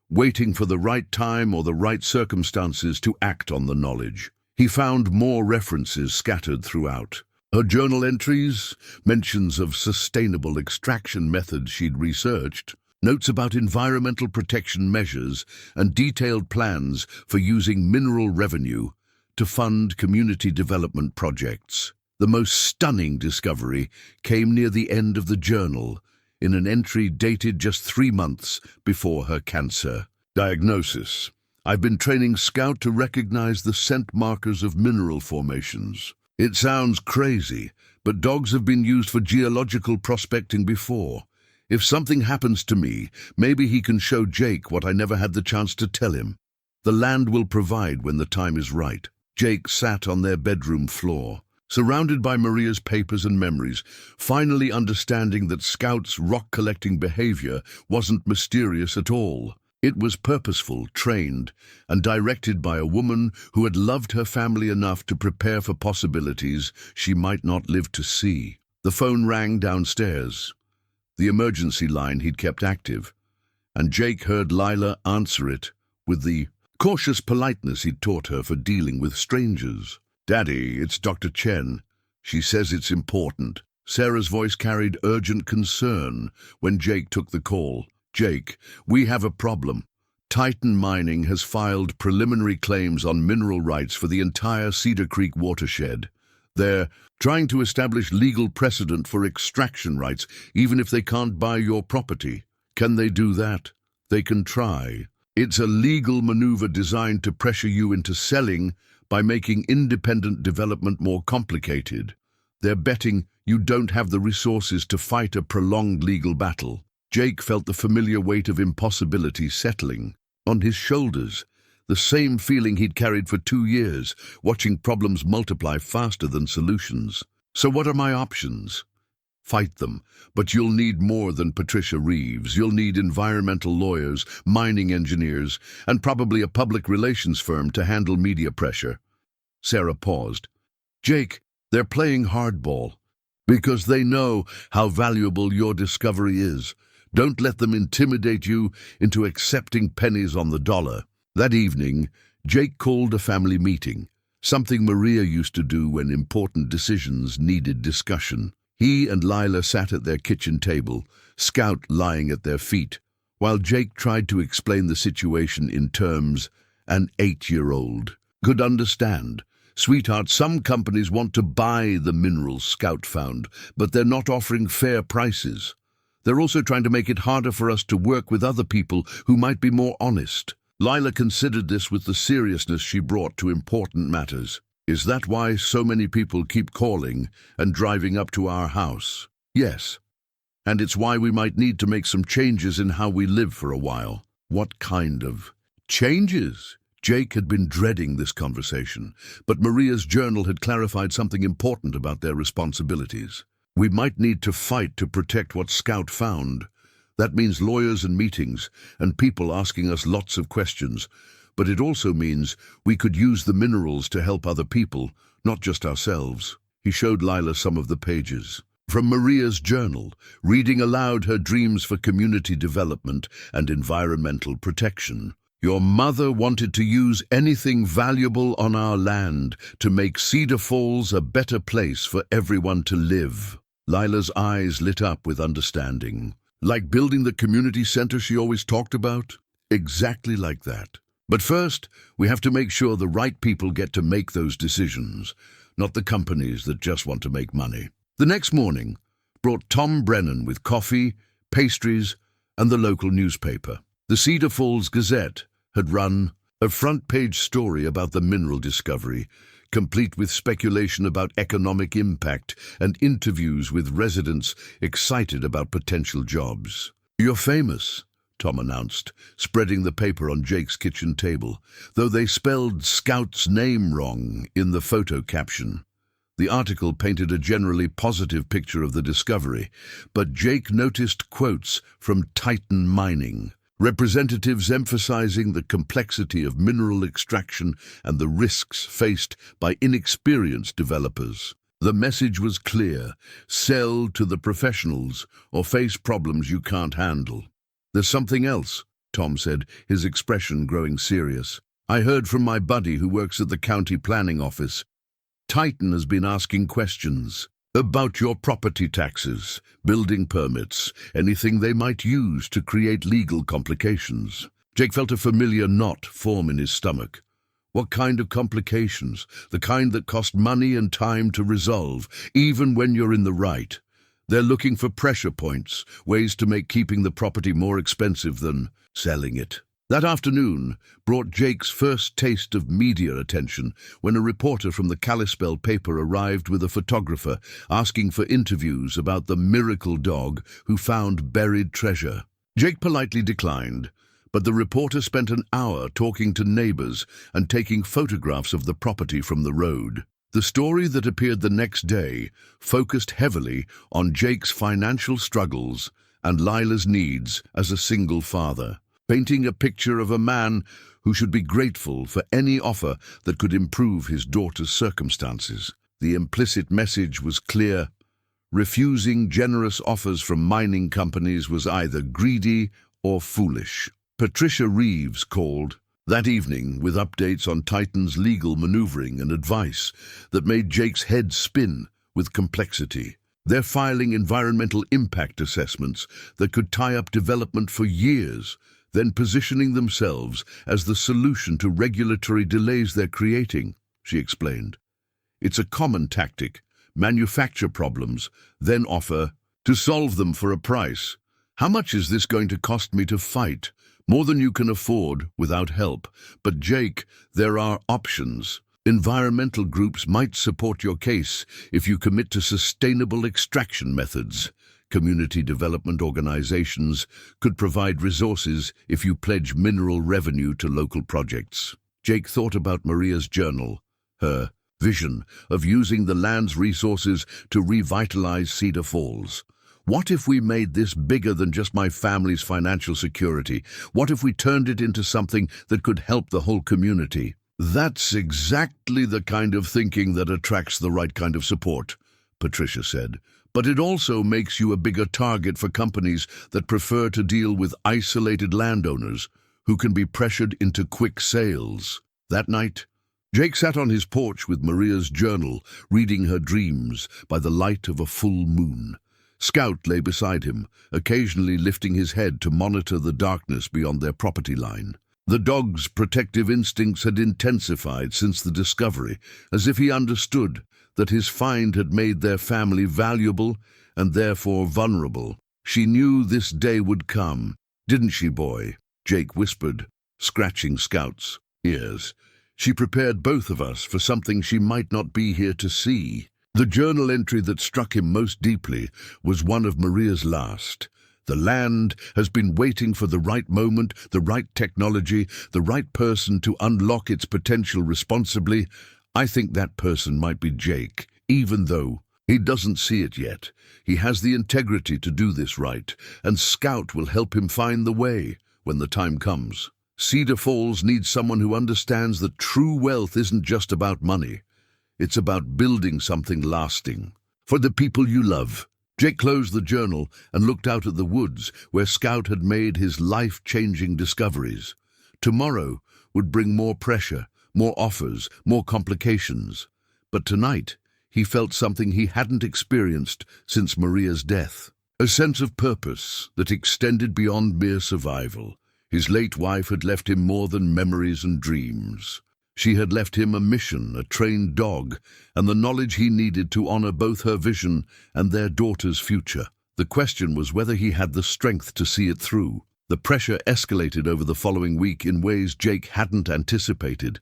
Speaker 1: waiting for the right time or the right circumstances to act on the knowledge. He found more references scattered throughout. Her journal entries, mentions of sustainable extraction methods she'd researched, notes about environmental protection measures, and detailed plans for using mineral revenue to fund community development projects. The most stunning discovery came near the end of the journal, in an entry dated just 3 months before her cancer diagnosis. I've been training Scout to recognize the scent markers of mineral formations. It sounds crazy, but dogs have been used for geological prospecting before. If something happens to me, maybe he can show Jake what I never had the chance to tell him. The land will provide when the time is right. Jake sat on their bedroom floor, surrounded by Maria's papers and memories, finally understanding that Scout's rock-collecting behavior wasn't mysterious at all. It was purposeful, trained, and directed by a woman who had loved her family enough to prepare for possibilities she might not live to see. The phone rang downstairs, the emergency line he'd kept active, and Jake heard Lila answer it with the cautious politeness he'd taught her for dealing with strangers. "Daddy, it's Dr. Chen. She says it's important." Sarah's voice carried urgent concern when Jake took the call. "Jake, we have a problem. Titan Mining has filed preliminary claims on mineral rights for the entire Cedar Creek watershed. They're trying to establish legal precedent for extraction rights, even if they can't buy your property. Can they do that? They can try. It's a legal maneuver designed to pressure you into selling by making independent development more complicated. They're betting you don't have the resources to fight a prolonged legal battle." Jake felt the familiar weight of impossibility settling on his shoulders, the same feeling he'd carried for 2 years, watching problems multiply faster than solutions. "So what are my options?" "Fight them, but you'll need more than Patricia Reeves. You'll need environmental lawyers, mining engineers, and probably a public relations firm to handle media pressure." Sarah paused. "Jake, they're playing hardball because they know how valuable your discovery is. Don't let them intimidate you into accepting pennies on the dollar." That evening, Jake called a family meeting, something Maria used to do when important decisions needed discussion. He and Lila sat at their kitchen table, Scout lying at their feet, while Jake tried to explain the situation in terms an 8-year-old could understand. "Sweetheart, some companies want to buy the minerals Scout found, but they're not offering fair prices. They're also trying to make it harder for us to work with other people who might be more honest. Lila considered this with the seriousness she brought to important matters. Is that why so many people keep calling and driving up to our house? Yes. And it's why we might need to make some changes in how we live for a while. What kind of changes? Jake had been dreading this conversation, but Maria's journal had clarified something important about their responsibilities. We might need to fight to protect what Scout found. That means lawyers and meetings, and people asking us lots of questions. But it also means we could use the minerals to help other people, not just ourselves. He showed Lila some of the pages. From Maria's journal, reading aloud her dreams for community development and environmental protection. Your mother wanted to use anything valuable on our land to make Cedar Falls a better place for everyone to live. Lila's eyes lit up with understanding. Like building the community center she always talked about? Exactly like that. But first, we have to make sure the right people get to make those decisions, not the companies that just want to make money. The next morning brought Tom Brennan with coffee, pastries, and the local newspaper. The Cedar Falls Gazette had run a front-page story about the mineral discovery, complete with speculation about economic impact and interviews with residents excited about potential jobs. "You're famous," Tom announced, spreading the paper on Jake's kitchen table, though they spelled Scout's name wrong in the photo caption. The article painted a generally positive picture of the discovery, but Jake noticed quotes from Titan Mining, representatives emphasizing the complexity of mineral extraction and the risks faced by inexperienced developers. The message was clear: sell to the professionals or face problems you can't handle. "There's something else," Tom said, his expression growing serious. "I heard from my buddy who works at the county planning office. Titan has been asking questions about your property taxes, building permits, anything they might use to create legal complications." Jake felt a familiar knot form in his stomach. What kind of complications? The kind that cost money and time to resolve, even when you're in the right. They're looking for pressure points, ways to make keeping the property more expensive than selling it. That afternoon brought Jake's first taste of media attention when a reporter from the Kalispell paper arrived with a photographer asking for interviews about the miracle dog who found buried treasure. Jake politely declined, but the reporter spent an hour talking to neighbors and taking photographs of the property from the road. The story that appeared the next day focused heavily on Jake's financial struggles and Lila's needs as a single father, painting a picture of a man who should be grateful for any offer that could improve his daughter's circumstances. The implicit message was clear: refusing generous offers from mining companies was either greedy or foolish. Patricia Reeves called that evening with updates on Titan's legal maneuvering and advice that made Jake's head spin with complexity. They're filing environmental impact assessments that could tie up development for years, then positioning themselves as the solution to regulatory delays they're creating, she explained. It's a common tactic: manufacture problems, then offer to solve them for a price. How much is this going to cost me to fight? More than you can afford without help. But Jake, there are options. Environmental groups might support your case if you commit to sustainable extraction methods. Community development organizations could provide resources if you pledge mineral revenue to local projects. Jake thought about Maria's journal, her vision of using the land's resources to revitalize Cedar Falls. What if we made this bigger than just my family's financial security? What if we turned it into something that could help the whole community? That's exactly the kind of thinking that attracts the right kind of support, Patricia said. But it also makes you a bigger target for companies that prefer to deal with isolated landowners who can be pressured into quick sales. That night, Jake sat on his porch with Maria's journal, reading her dreams by the light of a full moon. Scout lay beside him, occasionally lifting his head to monitor the darkness beyond their property line. The dog's protective instincts had intensified since the discovery, as if he understood that his find had made their family valuable and therefore vulnerable. She knew this day would come, didn't she, boy? Jake whispered, scratching Scout's ears. She prepared both of us for something she might not be here to see. The journal entry that struck him most deeply was one of Maria's last. The land has been waiting for the right moment, the right technology, the right person to unlock its potential responsibly. I think that person might be Jake, even though he doesn't see it yet. He has the integrity to do this right, and Scout will help him find the way when the time comes. Cedar Falls needs someone who understands that true wealth isn't just about money. It's about building something lasting. For the people you love. Jake closed the journal and looked out at the woods where Scout had made his life-changing discoveries. Tomorrow would bring more pressure, more offers, more complications. But tonight, he felt something he hadn't experienced since Maria's death. A sense of purpose that extended beyond mere survival. His late wife had left him more than memories and dreams. She had left him a mission, a trained dog, and the knowledge he needed to honor both her vision and their daughter's future. The question was whether he had the strength to see it through. The pressure escalated over the following week in ways Jake hadn't anticipated.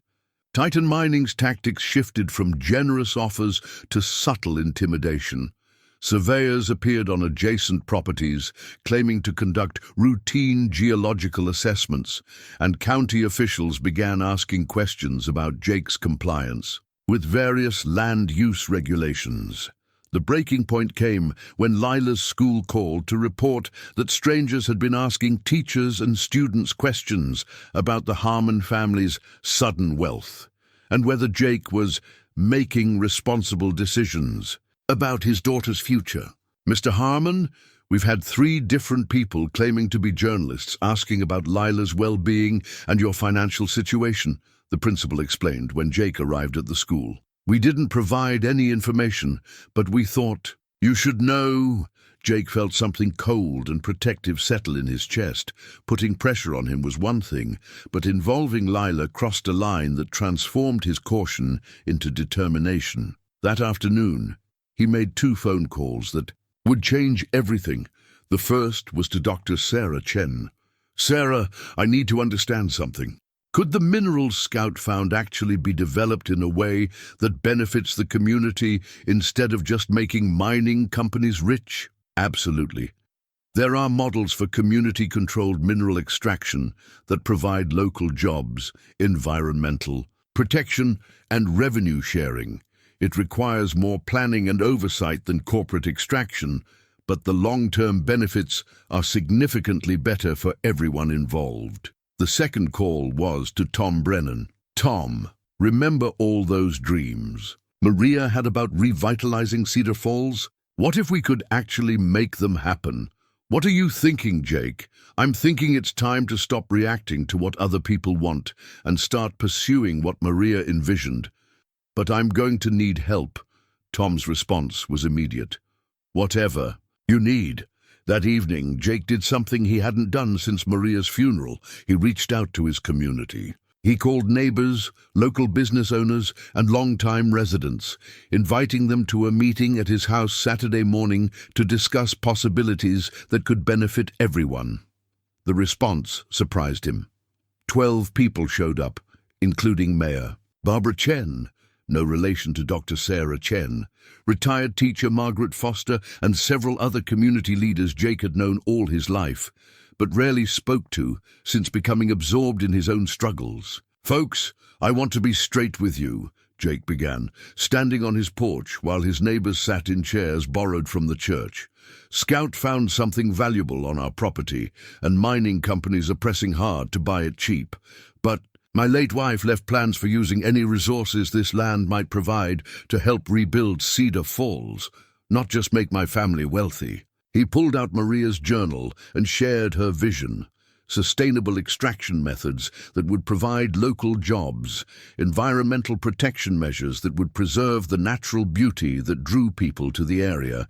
Speaker 1: Titan Mining's tactics shifted from generous offers to subtle intimidation. Surveyors appeared on adjacent properties, claiming to conduct routine geological assessments, and county officials began asking questions about Jake's compliance with various land use regulations. The breaking point came when Lila's school called to report that strangers had been asking teachers and students questions about the Harmon family's sudden wealth, and whether Jake was making responsible decisions about his daughter's future. Mr. Harmon, we've had 3 different people claiming to be journalists asking about Lila's well-being and your financial situation, the principal explained when Jake arrived at the school. We didn't provide any information, but we thought, you should know. Jake felt something cold and protective settle in his chest. Putting pressure on him was one thing, but involving Lila crossed a line that transformed his caution into determination. That afternoon, he made 2 phone calls that would change everything. The first was to Dr. Sarah Chen. Sarah, I need to understand something. Could the minerals Scout found actually be developed in a way that benefits the community instead of just making mining companies rich? Absolutely. There are models for community-controlled mineral extraction that provide local jobs, environmental protection, and revenue sharing. It requires more planning and oversight than corporate extraction, but the long-term benefits are significantly better for everyone involved. The second call was to Tom Brennan. Tom, remember all those dreams Maria had about revitalizing Cedar Falls? What if we could actually make them happen? What are you thinking, Jake? I'm thinking it's time to stop reacting to what other people want and start pursuing what Maria envisioned. But I'm going to need help. Tom's response was immediate. Whatever you need. That evening, Jake did something he hadn't done since Maria's funeral. He reached out to his community. He called neighbors, local business owners, and longtime residents, inviting them to a meeting at his house Saturday morning to discuss possibilities that could benefit everyone. The response surprised him. 12 people showed up, including Mayor Barbara Chen, no relation to Dr. Sarah Chen, retired teacher Margaret Foster, and several other community leaders Jake had known all his life, but rarely spoke to since becoming absorbed in his own struggles. Folks, I want to be straight with you, Jake began, standing on his porch while his neighbors sat in chairs borrowed from the church. Scout found something valuable on our property, and mining companies are pressing hard to buy it cheap. But my late wife left plans for using any resources this land might provide to help rebuild Cedar Falls, not just make my family wealthy. He pulled out Maria's journal and shared her vision. Sustainable extraction methods that would provide local jobs, environmental protection measures that would preserve the natural beauty that drew people to the area,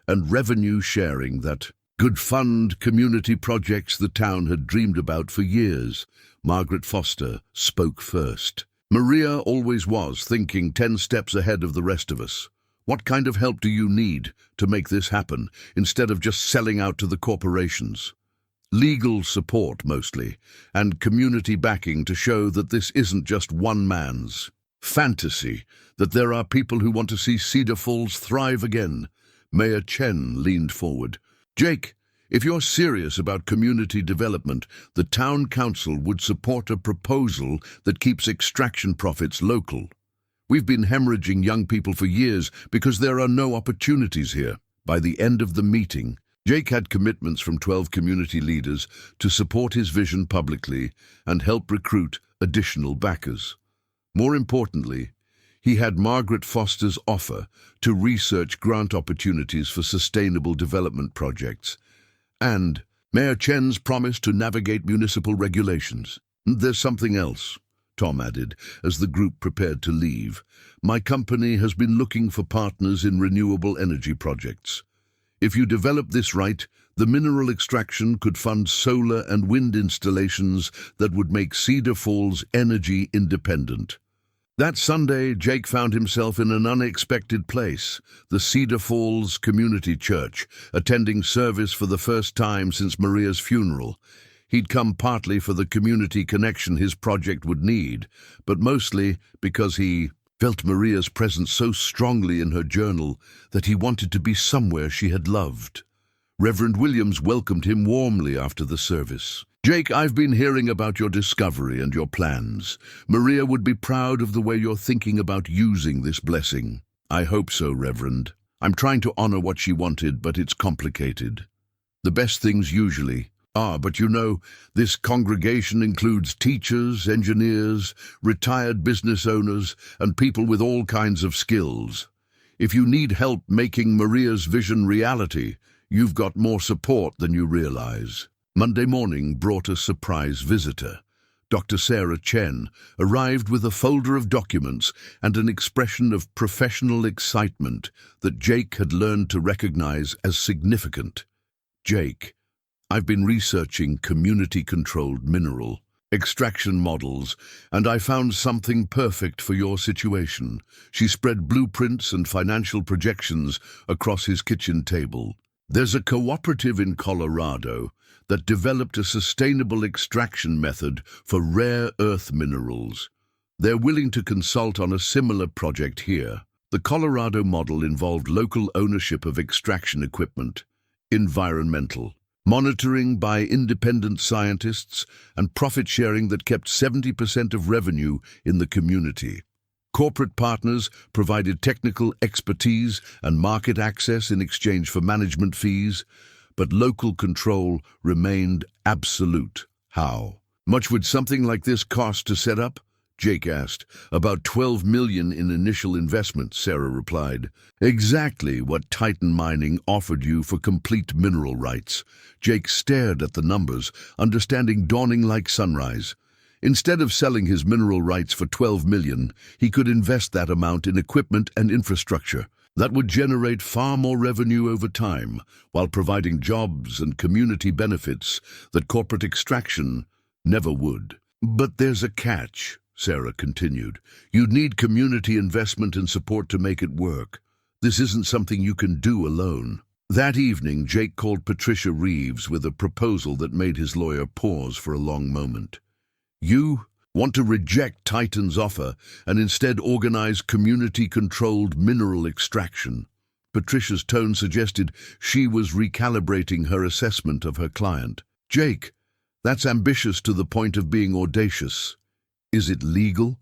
Speaker 1: and revenue sharing that could fund community projects the town had dreamed about for years. Margaret Foster spoke first. Maria always was thinking 10 steps ahead of the rest of us. What kind of help do you need to make this happen, instead of just selling out to the corporations? Legal support, mostly, and community backing to show that this isn't just one man's fantasy, that there are people who want to see Cedar Falls thrive again. Mayor Chen leaned forward. Jake, if you're serious about community development, the town council would support a proposal that keeps extraction profits local. We've been hemorrhaging young people for years because there are no opportunities here. By the end of the meeting, Jake had commitments from 12 community leaders to support his vision publicly and help recruit additional backers. More importantly, he had Margaret Foster's offer to research grant opportunities for sustainable development projects, and Mayor Chen's promise to navigate municipal regulations. There's something else, Tom added, as the group prepared to leave. My company has been looking for partners in renewable energy projects. If you develop this right, the mineral extraction could fund solar and wind installations that would make Cedar Falls energy independent. That Sunday, Jake found himself in an unexpected place, the Cedar Falls Community Church, attending service for the first time since Maria's funeral. He'd come partly for the community connection his project would need, but mostly because he felt Maria's presence so strongly in her journal that he wanted to be somewhere she had loved. Reverend Williams welcomed him warmly after the service. Jake, I've been hearing about your discovery and your plans. Maria would be proud of the way you're thinking about using this blessing. I hope so, Reverend. I'm trying to honor what she wanted, but it's complicated. The best things usually are, but you know, this congregation includes teachers, engineers, retired business owners, and people with all kinds of skills. If you need help making Maria's vision reality, you've got more support than you realize. Monday morning brought a surprise visitor. Dr. Sarah Chen arrived with a folder of documents and an expression of professional excitement that Jake had learned to recognize as significant. Jake, I've been researching community-controlled mineral extraction models, and I found something perfect for your situation. She spread blueprints and financial projections across his kitchen table. There's a cooperative in Colorado that developed a sustainable extraction method for rare earth minerals. They're willing to consult on a similar project here. The Colorado model involved local ownership of extraction equipment, environmental monitoring by independent scientists, and profit sharing that kept 70% of revenue in the community. Corporate partners provided technical expertise and market access in exchange for management fees, but local control remained absolute. How much would something like this cost to set up? Jake asked. About $12 million in initial investment, Sarah replied. Exactly what Titan Mining offered you for complete mineral rights. Jake stared at the numbers, understanding dawning like sunrise. Instead of selling his mineral rights for $12 million, he could invest that amount in equipment and infrastructure. That would generate far more revenue over time, while providing jobs and community benefits that corporate extraction never would. But there's a catch, Sarah continued. You'd need community investment and support to make it work. This isn't something you can do alone. That evening, Jake called Patricia Reeves with a proposal that made his lawyer pause for a long moment. You want to reject Titan's offer and instead organize community-controlled mineral extraction. Patricia's tone suggested she was recalibrating her assessment of her client. Jake, that's ambitious to the point of being audacious. Is it legal?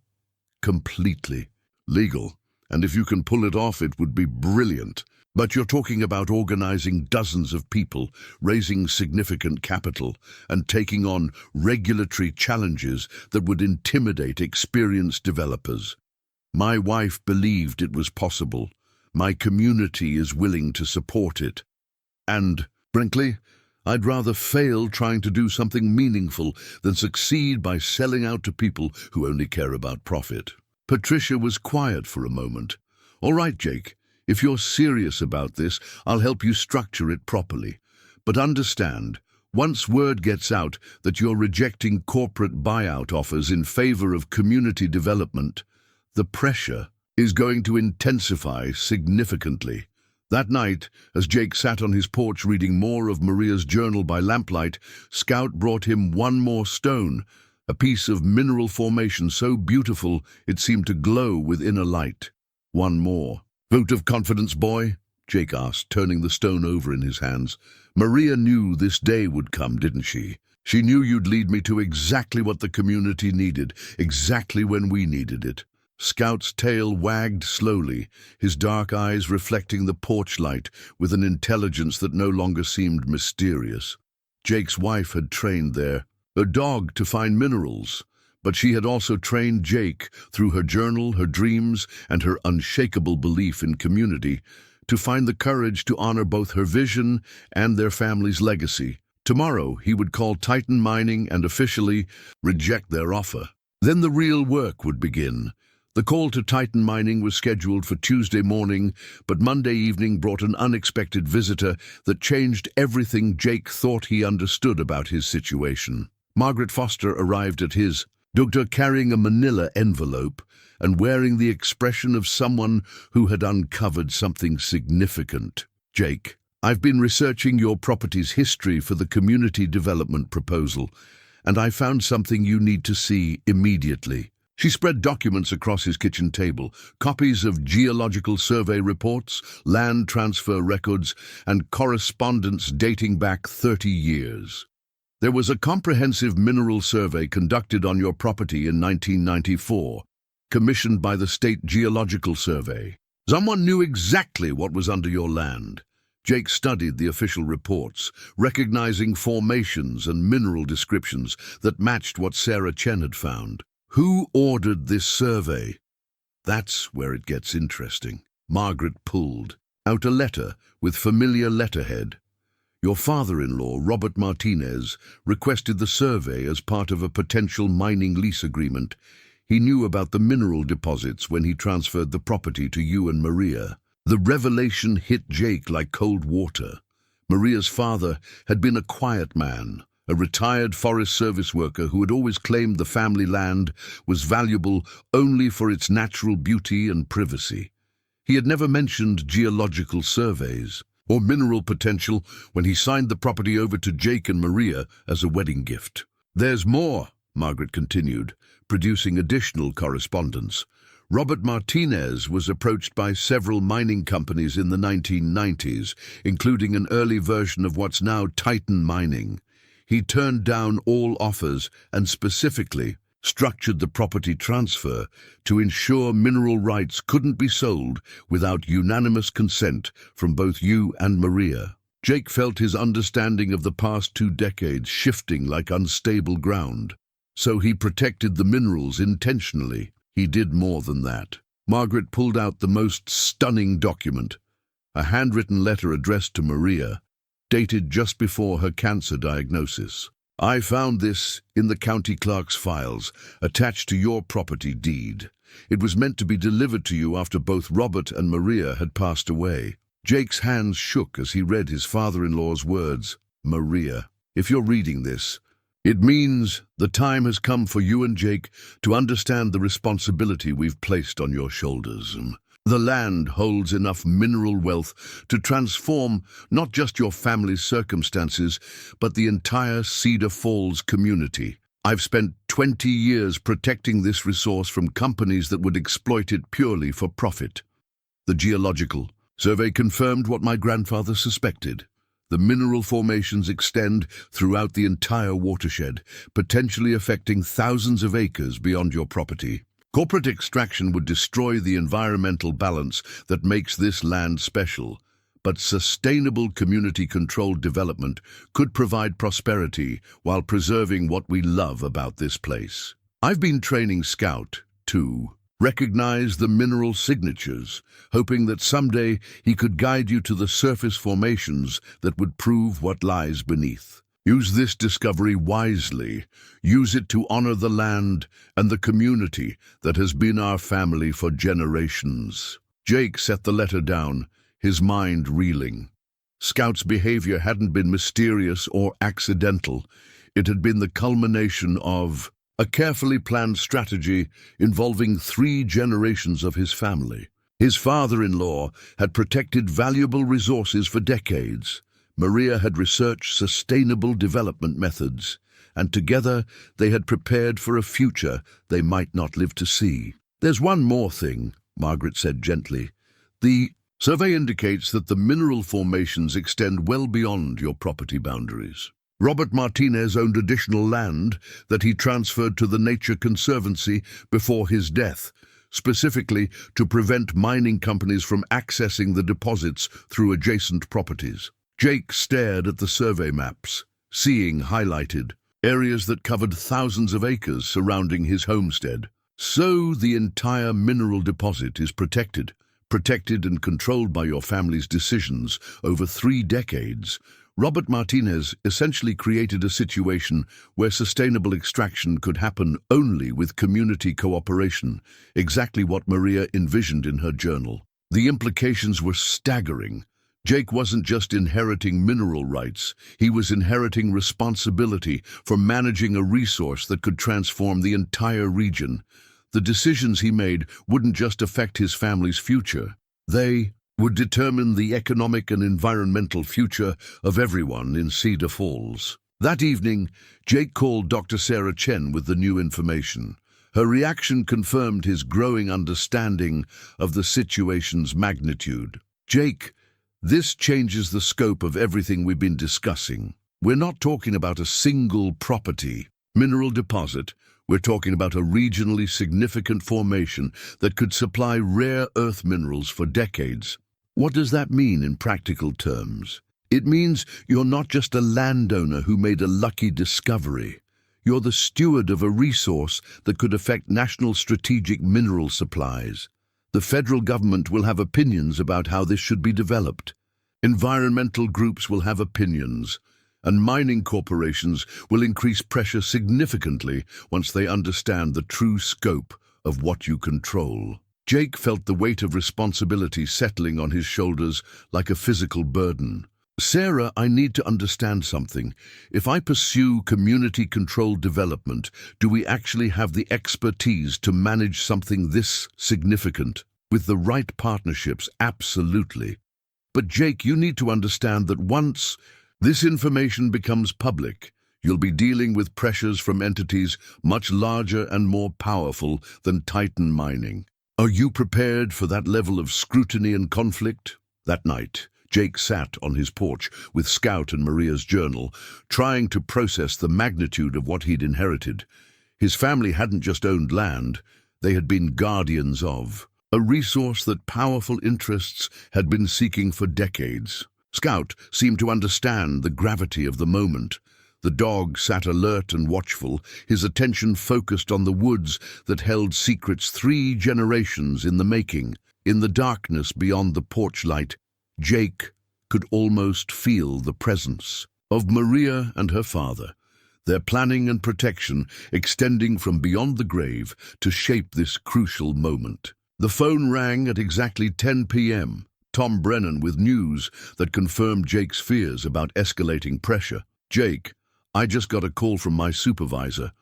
Speaker 1: Completely legal. And if you can pull it off, it would be brilliant. But you're talking about organizing dozens of people, raising significant capital, and taking on regulatory challenges that would intimidate experienced developers. My wife believed it was possible. My community is willing to support it. And, frankly, I'd rather fail trying to do something meaningful than succeed by selling out to people who only care about profit. Patricia was quiet for a moment. All right, Jake. If you're serious about this, I'll help you structure it properly. But understand, once word gets out that you're rejecting corporate buyout offers in favor of community development, the pressure is going to intensify significantly. That night, as Jake sat on his porch reading more of Maria's journal by lamplight, Scout brought him one more stone, a piece of mineral formation so beautiful it seemed to glow with inner light. One more. Vote of confidence, boy? Jake asked, turning the stone over in his hands. Maria knew this day would come, didn't she? She knew you'd lead me to exactly what the community needed, exactly when we needed it. Scout's tail wagged slowly, his dark eyes reflecting the porch light with an intelligence that no longer seemed mysterious. Jake's wife had trained there, a dog to find minerals, but she had also trained Jake, through her journal, her dreams, and her unshakable belief in community, to find the courage to honor both her vision and their family's legacy. Tomorrow he would call Titan Mining and officially reject their offer. Then the real work would begin. The call to Titan Mining was scheduled for Tuesday morning, but Monday evening brought an unexpected visitor that changed everything Jake thought he understood about his situation. Margaret Foster arrived at his door carrying a manila envelope and wearing the expression of someone who had uncovered something significant. Jake, I've been researching your property's history for the community development proposal, and I found something you need to see immediately. She spread documents across his kitchen table, copies of geological survey reports, land transfer records, and correspondence dating back 30 years. There was a comprehensive mineral survey conducted on your property in 1994, commissioned by the State Geological Survey. Someone knew exactly what was under your land. Jake studied the official reports, recognizing formations and mineral descriptions that matched what Sarah Chen had found. Who ordered this survey? That's where it gets interesting. Margaret pulled out a letter with familiar letterhead. Your father-in-law, Robert Martinez, requested the survey as part of a potential mining lease agreement. He knew about the mineral deposits when he transferred the property to you and Maria. The revelation hit Jake like cold water. Maria's father had been a quiet man, a retired Forest Service worker who had always claimed the family land was valuable only for its natural beauty and privacy. He had never mentioned geological surveys or mineral potential when he signed the property over to Jake and Maria as a wedding gift. There's more, Margaret continued, producing additional correspondence. Robert Martinez was approached by several mining companies in the 1990s, including an early version of what's now Titan Mining. He turned down all offers and specifically structured the property transfer to ensure mineral rights couldn't be sold without unanimous consent from both you and Maria. Jake felt his understanding of the past 2 decades shifting like unstable ground. So he protected the minerals intentionally. He did more than that. Margaret pulled out the most stunning document, a handwritten letter addressed to Maria, dated just before her cancer diagnosis. I found this in the county clerk's files, attached to your property deed. It was meant to be delivered to you after both Robert and Maria had passed away. Jake's hands shook as he read his father-in-law's words. Maria, if you're reading this, it means the time has come for you and Jake to understand the responsibility we've placed on your shoulders. The land holds enough mineral wealth to transform not just your family's circumstances, but the entire Cedar Falls community. I've spent 20 years protecting this resource from companies that would exploit it purely for profit. The geological survey confirmed what my grandfather suspected. The mineral formations extend throughout the entire watershed, potentially affecting thousands of acres beyond your property. Corporate extraction would destroy the environmental balance that makes this land special, but sustainable community-controlled development could provide prosperity while preserving what we love about this place. I've been training Scout to recognize the mineral signatures, hoping that someday he could guide you to the surface formations that would prove what lies beneath. Use this discovery wisely. Use it to honor the land and the community that has been our family for generations. Jake set the letter down, his mind reeling. Scout's behavior hadn't been mysterious or accidental. It had been the culmination of a carefully planned strategy involving 3 generations of his family. His father-in-law had protected valuable resources for decades. Maria had researched sustainable development methods, and together they had prepared for a future they might not live to see. "There's one more thing," Margaret said gently. "The survey indicates that the mineral formations extend well beyond your property boundaries. Robert Martinez owned additional land that he transferred to the Nature Conservancy before his death, specifically to prevent mining companies from accessing the deposits through adjacent properties." Jake stared at the survey maps, seeing highlighted areas that covered thousands of acres surrounding his homestead. "So the entire mineral deposit is protected and controlled by your family's decisions over 3 decades. Robert Martinez essentially created a situation where sustainable extraction could happen only with community cooperation, exactly what Maria envisioned in her journal. The implications were staggering. Jake wasn't just inheriting mineral rights, he was inheriting responsibility for managing a resource that could transform the entire region. The decisions he made wouldn't just affect his family's future. They would determine the economic and environmental future of everyone in Cedar Falls. That evening, Jake called Dr. Sarah Chen with the new information. Her reaction confirmed his growing understanding of the situation's magnitude. "Jake, this changes the scope of everything we've been discussing. We're not talking about a single property, mineral deposit. We're talking about a regionally significant formation that could supply rare earth minerals for decades." "What does that mean in practical terms?" "It means you're not just a landowner who made a lucky discovery. You're the steward of a resource that could affect national strategic mineral supplies. The federal government will have opinions about how this should be developed. Environmental groups will have opinions, and mining corporations will increase pressure significantly once they understand the true scope of what you control." Jake felt the weight of responsibility settling on his shoulders like a physical burden. "Sarah, I need to understand something. If I pursue community-controlled development, do we actually have the expertise to manage something this significant? With the right partnerships, absolutely. But Jake, you need to understand that once this information becomes public, you'll be dealing with pressures from entities much larger and more powerful than Titan mining. Are you prepared for that level of scrutiny and conflict?" That night, Jake sat on his porch with Scout and Maria's journal, trying to process the magnitude of what he'd inherited. His family hadn't just owned land, they had been guardians of a resource that powerful interests had been seeking for decades. Scout seemed to understand the gravity of the moment. The dog sat alert and watchful, his attention focused on the woods that held secrets 3 generations in the making. In the darkness beyond the porch light, Jake could almost feel the presence of Maria and her father, their planning and protection extending from beyond the grave to shape this crucial moment. The phone rang at exactly 10 p.m. Tom Brennan with news that confirmed Jake's fears about escalating pressure. "Jake, I just got a call from my supervisor.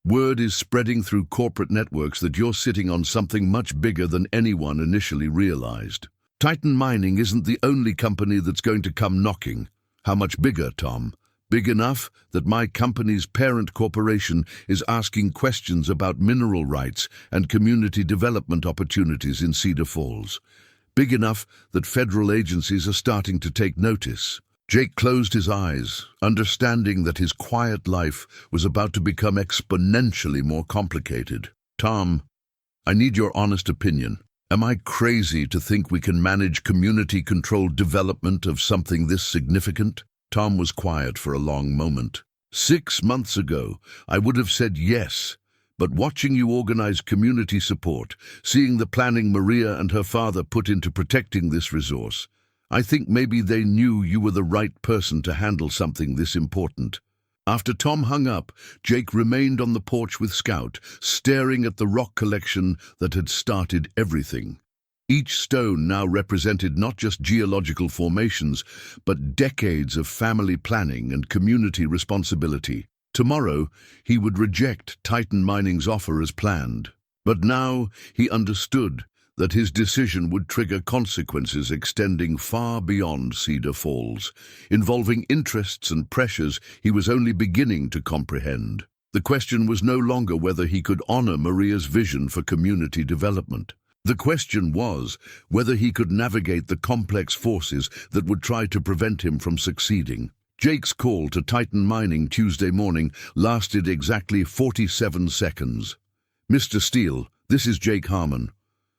Speaker 1: Word is spreading through corporate networks that you're sitting on something much bigger than anyone initially realized. Titan Mining isn't the only company that's going to come knocking." "How much bigger, Tom?" "Big enough that my company's parent corporation is asking questions about mineral rights and community development opportunities in Cedar Falls. Big enough that federal agencies are starting to take notice." Jake closed his eyes, understanding that his quiet life was about to become exponentially more complicated. "Tom, I need your honest opinion. Am I crazy to think we can manage community-controlled development of something this significant?" Tom was quiet for a long moment. 6 months ago, I would have said yes, but watching you organize community support, seeing the planning Maria and her father put into protecting this resource, I think maybe they knew you were the right person to handle something this important." After Tom hung up, Jake remained on the porch with Scout, staring at the rock collection that had started everything. Each stone now represented not just geological formations, but decades of family planning and community responsibility. Tomorrow, he would reject Titan Mining's offer as planned. But now he understood that his decision would trigger consequences extending far beyond Cedar Falls, involving interests and pressures he was only beginning to comprehend. The question was no longer whether he could honor Maria's vision for community development. The question was whether he could navigate the complex forces that would try to prevent him from succeeding. Jake's call to Titan Mining Tuesday morning lasted exactly 47 seconds. "Mr. Steele, this is Jake Harmon.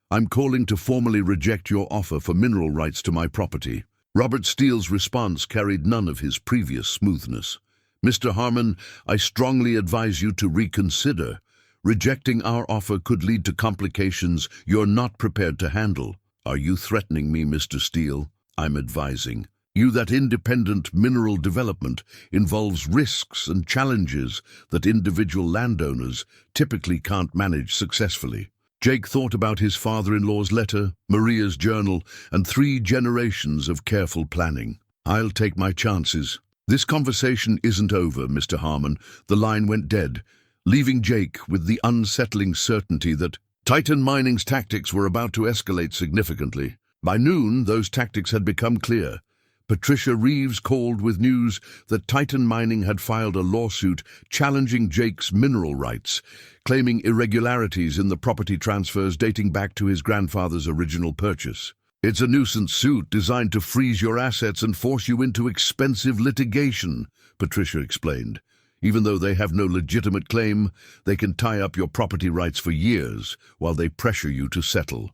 Speaker 1: I'm calling to formally reject your offer for mineral rights to my property." Robert Steele's response carried none of his previous smoothness. "Mr. Harmon, I strongly advise you to reconsider. Rejecting our offer could lead to complications you're not prepared to handle." "Are you threatening me, Mr. Steele?" "I'm advising you that independent mineral development involves risks and challenges that individual landowners typically can't manage successfully." Jake thought about his father-in-law's letter, Maria's journal, and 3 generations of careful planning. "I'll take my chances." "This conversation isn't over, Mr. Harmon." The line went dead, leaving Jake with the unsettling certainty that Titan Mining's tactics were about to escalate significantly. By noon, those tactics had become clear. Patricia Reeves called with news that Titan Mining had filed a lawsuit challenging Jake's mineral rights, claiming irregularities in the property transfers dating back to his grandfather's original purchase. "It's a nuisance suit designed to freeze your assets and force you into expensive litigation," Patricia explained. "Even though they have no legitimate claim, they can tie up your property rights for years while they pressure you to settle."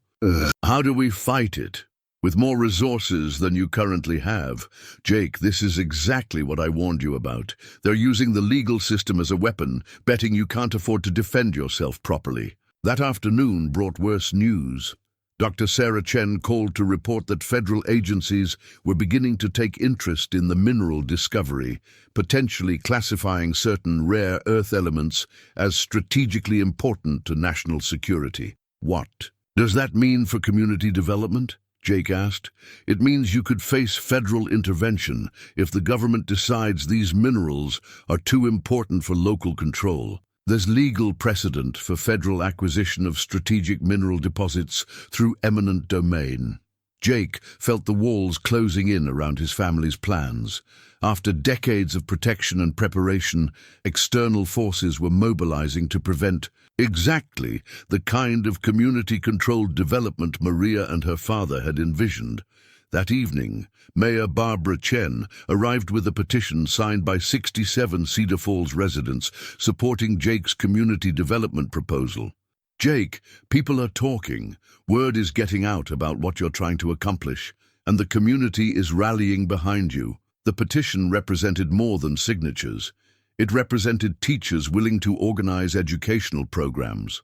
Speaker 1: "How do we fight it? With more resources than you currently have." "Jake, this is exactly what I warned you about. They're using the legal system as a weapon, betting you can't afford to defend yourself properly." That afternoon brought worse news. Dr. Sarah Chen called to report that federal agencies were beginning to take interest in the mineral discovery, potentially classifying certain rare earth elements as strategically important to national security. "What does that mean for community development?" Jake asked. "It means you could face federal intervention if the government decides these minerals are too important for local control. There's legal precedent for federal acquisition of strategic mineral deposits through eminent domain." Jake felt the walls closing in around his family's plans. After decades of protection and preparation, external forces were mobilizing to prevent exactly the kind of community-controlled development Maria and her father had envisioned. That evening, Mayor Barbara Chen arrived with a petition signed by 67 Cedar Falls residents supporting Jake's community development proposal. "Jake, people are talking. Word is getting out about what you're trying to accomplish, and the community is rallying behind you." The petition represented more than signatures. It represented teachers willing to organize educational programs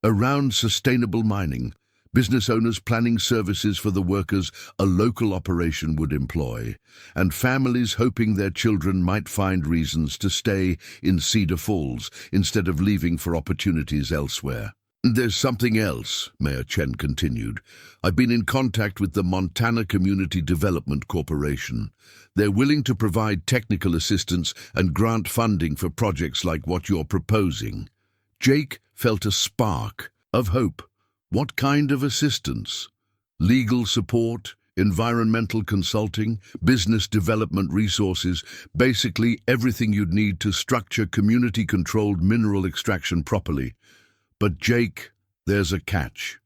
Speaker 1: around sustainable mining, business owners planning services for the workers a local operation would employ, and families hoping their children might find reasons to stay in Cedar Falls instead of leaving for opportunities elsewhere. "There's something else," Mayor Chen continued. "I've been in contact with the Montana Community Development Corporation. They're willing to provide technical assistance and grant funding for projects like what you're proposing." Jake felt a spark of hope. What kind of assistance? Legal support, environmental consulting, business development resources, basically everything you'd need to structure community-controlled mineral extraction properly. But Jake, there's a catch.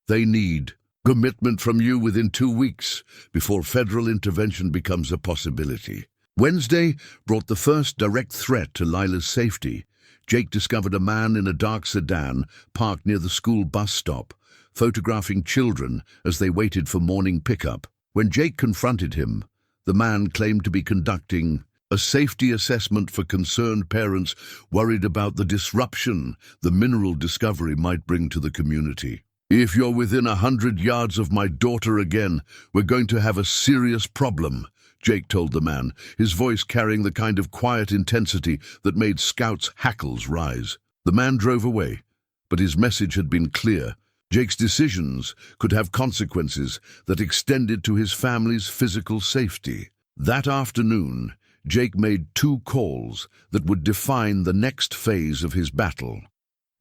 Speaker 1: They need commitment from you within 2 weeks before federal intervention becomes a possibility. Wednesday brought the first direct threat to Lila's safety. Jake discovered a man in a dark sedan parked near the school bus stop, photographing children as they waited for morning pickup. When Jake confronted him, the man claimed to be conducting a safety assessment for concerned parents worried about the disruption the mineral discovery might bring to the community. "If you're within 100 yards of my daughter again, we're going to have a serious problem," Jake told the man, his voice carrying the kind of quiet intensity that made scouts' hackles rise. The man drove away, but his message had been clear. Jake's decisions could have consequences that extended to his family's physical safety. That afternoon, Jake made two calls that would define the next phase of his battle.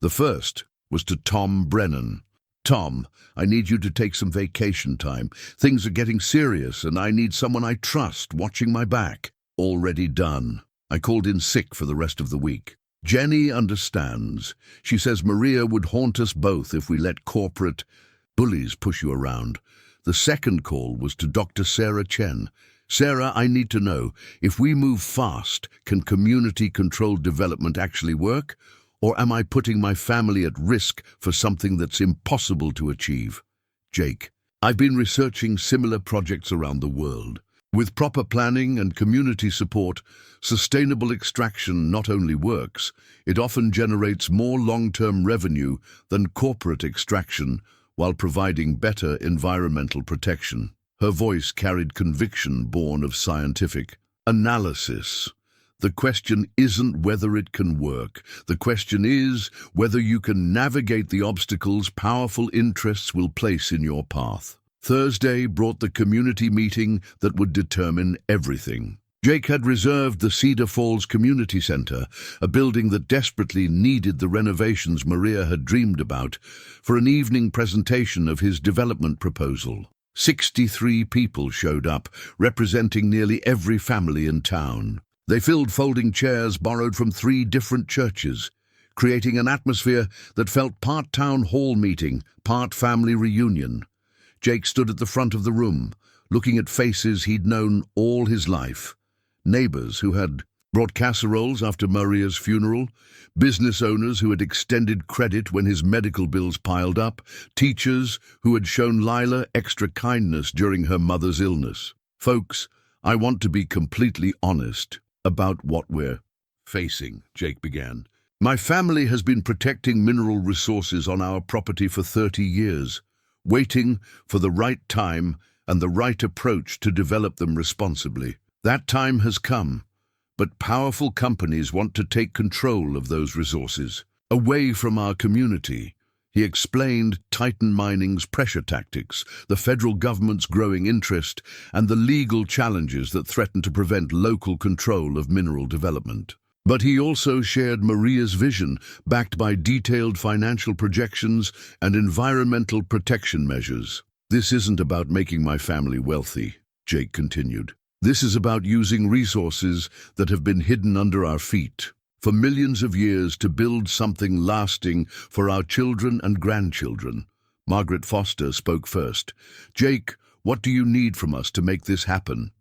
Speaker 1: The first was to Tom Brennan. "Tom, I need you to take some vacation time. Things are getting serious and I need someone I trust watching my back." "Already done. I called in sick for the rest of the week." "Jenny understands. She says Maria would haunt us both if we let corporate bullies push you around." The second call was to Dr. Sarah Chen. "Sarah, I need to know, if we move fast, can community-controlled development actually work? Or am I putting my family at risk for something that's impossible to achieve?" Jake: "I've been researching similar projects around the world. With proper planning and community support, sustainable extraction not only works, it often generates more long-term revenue than corporate extraction while providing better environmental protection." Her voice carried conviction born of scientific analysis. "The question isn't whether it can work. The question is whether you can navigate the obstacles powerful interests will place in your path." Thursday brought the community meeting that would determine everything. Jake had reserved the Cedar Falls Community Center, a building that desperately needed the renovations Maria had dreamed about, for an evening presentation of his development proposal. 63 people showed up, representing nearly every family in town. They filled folding chairs borrowed from 3 different churches, creating an atmosphere that felt part town hall meeting, part family reunion. Jake stood at the front of the room, looking at faces he'd known all his life. Neighbors who had brought casseroles after Maria's funeral, business owners who had extended credit when his medical bills piled up, teachers who had shown Lila extra kindness during her mother's illness. "Folks, I want to be completely honest about what we're facing," Jake began. "My family has been protecting mineral resources on our property for 30 years, waiting for the right time and the right approach to develop them responsibly. That time has come, but powerful companies want to take control of those resources, away from our community." He explained Titan Mining's pressure tactics, the federal government's growing interest, and the legal challenges that threaten to prevent local control of mineral development. But he also shared Maria's vision, backed by detailed financial projections and environmental protection measures. "This isn't about making my family wealthy," Jake continued. "This is about using resources that have been hidden under our feet for millions of years to build something lasting for our children and grandchildren." Margaret Foster spoke first. "Jake, what do you need from us to make this happen?"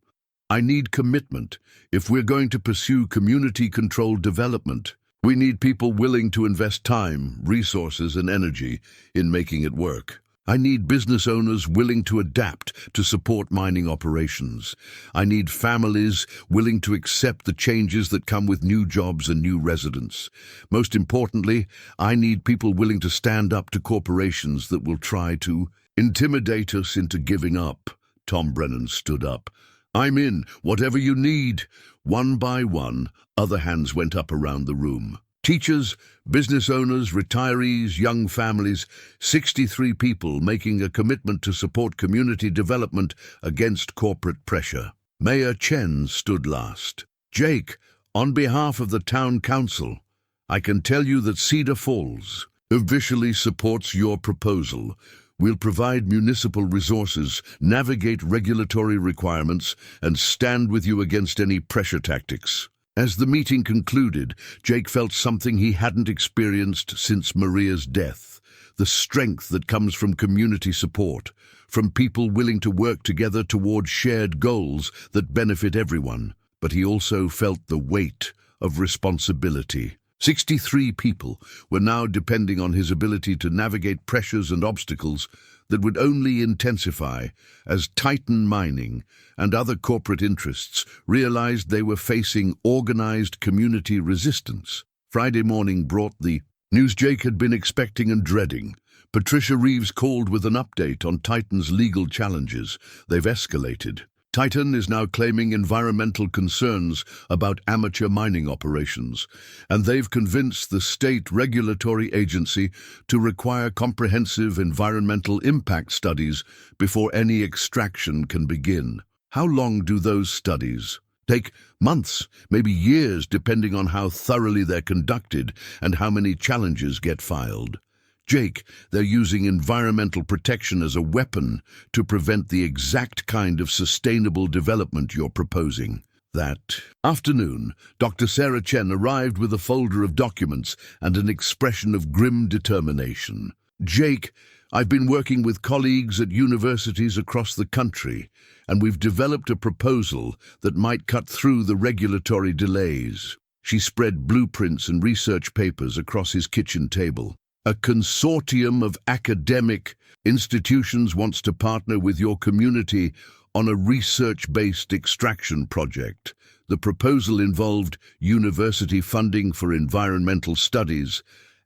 Speaker 1: "I need commitment. If we're going to pursue community-controlled development, we need people willing to invest time, resources, and energy in making it work. I need business owners willing to adapt to support mining operations. I need families willing to accept the changes that come with new jobs and new residents. Most importantly, I need people willing to stand up to corporations that will try to intimidate us into giving up." Tom Brennan stood up. "I'm in, whatever you need." One by one, other hands went up around the room. Teachers, business owners, retirees, young families, 63 people making a commitment to support community development against corporate pressure. Mayor Chen stood last. "Jake, on behalf of the town council, I can tell you that Cedar Falls officially supports your proposal. We'll provide municipal resources, navigate regulatory requirements, and stand with you against any pressure tactics." As the meeting concluded, Jake felt something he hadn't experienced since Maria's death: the strength that comes from community support, from people willing to work together toward shared goals that benefit everyone. But he also felt the weight of responsibility. 63 people were now depending on his ability to navigate pressures and obstacles that would only intensify as Titan Mining and other corporate interests realized they were facing organized community resistance. Friday morning brought the news Jake had been expecting and dreading. Patricia Reeves called with an update on Titan's legal challenges. They've escalated. Titan is now claiming environmental concerns about amateur mining operations, and they've convinced the state regulatory agency to require comprehensive environmental impact studies before any extraction can begin. How long do those studies take months, maybe years, depending on how thoroughly they're conducted and how many challenges get filed. Jake, they're using environmental protection as a weapon to prevent the exact kind of sustainable development you're proposing. That afternoon, Dr. Sarah Chen arrived with a folder of documents and an expression of grim determination. Jake, I've been working with colleagues at universities across the country, and we've developed a proposal that might cut through the regulatory delays. She spread blueprints and research papers across his kitchen table. A consortium of academic institutions wants to partner with your community on a research-based extraction project. The proposal involved university funding for environmental studies,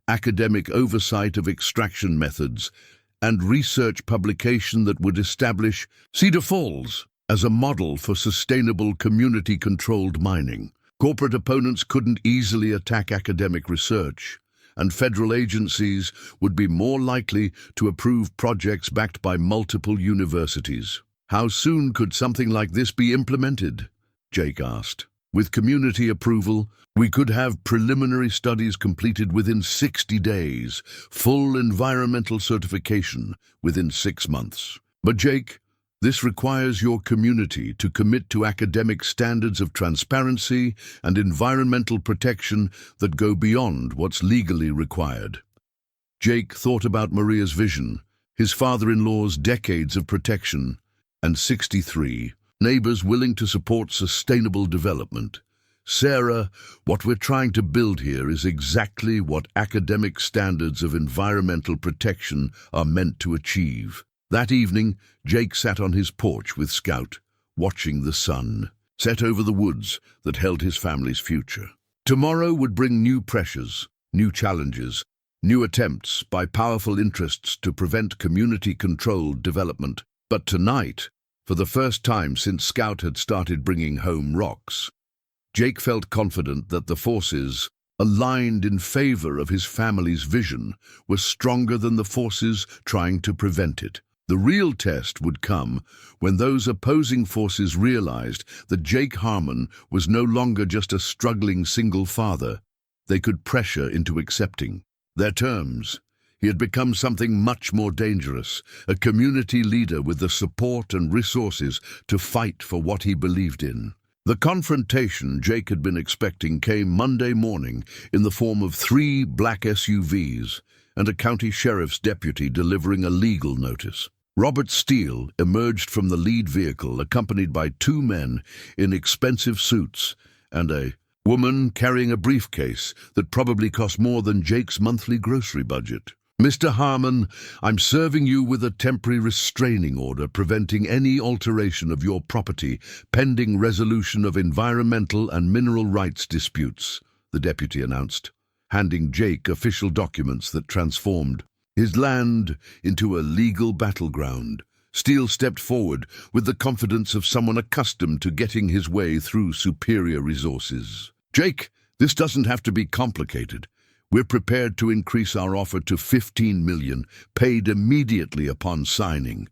Speaker 1: academic oversight of extraction methods, and research publication that would establish Cedar Falls as a model for sustainable community-controlled mining. Corporate opponents couldn't easily attack academic research, and federal agencies would be more likely to approve projects backed by multiple universities. How soon could something like this be implemented? Jake asked. With community approval, we could have preliminary studies completed within 60 days, full environmental certification within 6 months. But Jake, this requires your community to commit to academic standards of transparency and environmental protection that go beyond what's legally required. Jake thought about Maria's vision, his father-in-law's decades of protection, and 63 neighbors willing to support sustainable development. Sarah, what we're trying to build here is exactly what academic standards of environmental protection are meant to achieve. That evening, Jake sat on his porch with Scout, watching the sun set over the woods that held his family's future. Tomorrow would bring new pressures, new challenges, new attempts by powerful interests to prevent community-controlled development. But tonight, for the first time since Scout had started bringing home rocks, Jake felt confident that the forces aligned in favor of his family's vision were stronger than the forces trying to prevent it. The real test would come when those opposing forces realized that Jake Harmon was no longer just a struggling single father they could pressure into accepting their terms. He had become something much more dangerous, a community leader with the support and resources to fight for what he believed in. The confrontation Jake had been expecting came Monday morning in the form of 3 black SUVs and a county sheriff's deputy delivering a legal notice. Robert Steele emerged from the lead vehicle accompanied by 2 men in expensive suits and a woman carrying a briefcase that probably cost more than Jake's monthly grocery budget. Mr. Harmon, I'm serving you with a temporary restraining order preventing any alteration of your property pending resolution of environmental and mineral rights disputes, the deputy announced, handing Jake official documents that transformed his land into a legal battleground. Steele stepped forward with the confidence of someone accustomed to getting his way through superior resources. Jake, this doesn't have to be complicated. We're prepared to increase our offer to $15 million, paid immediately upon signing.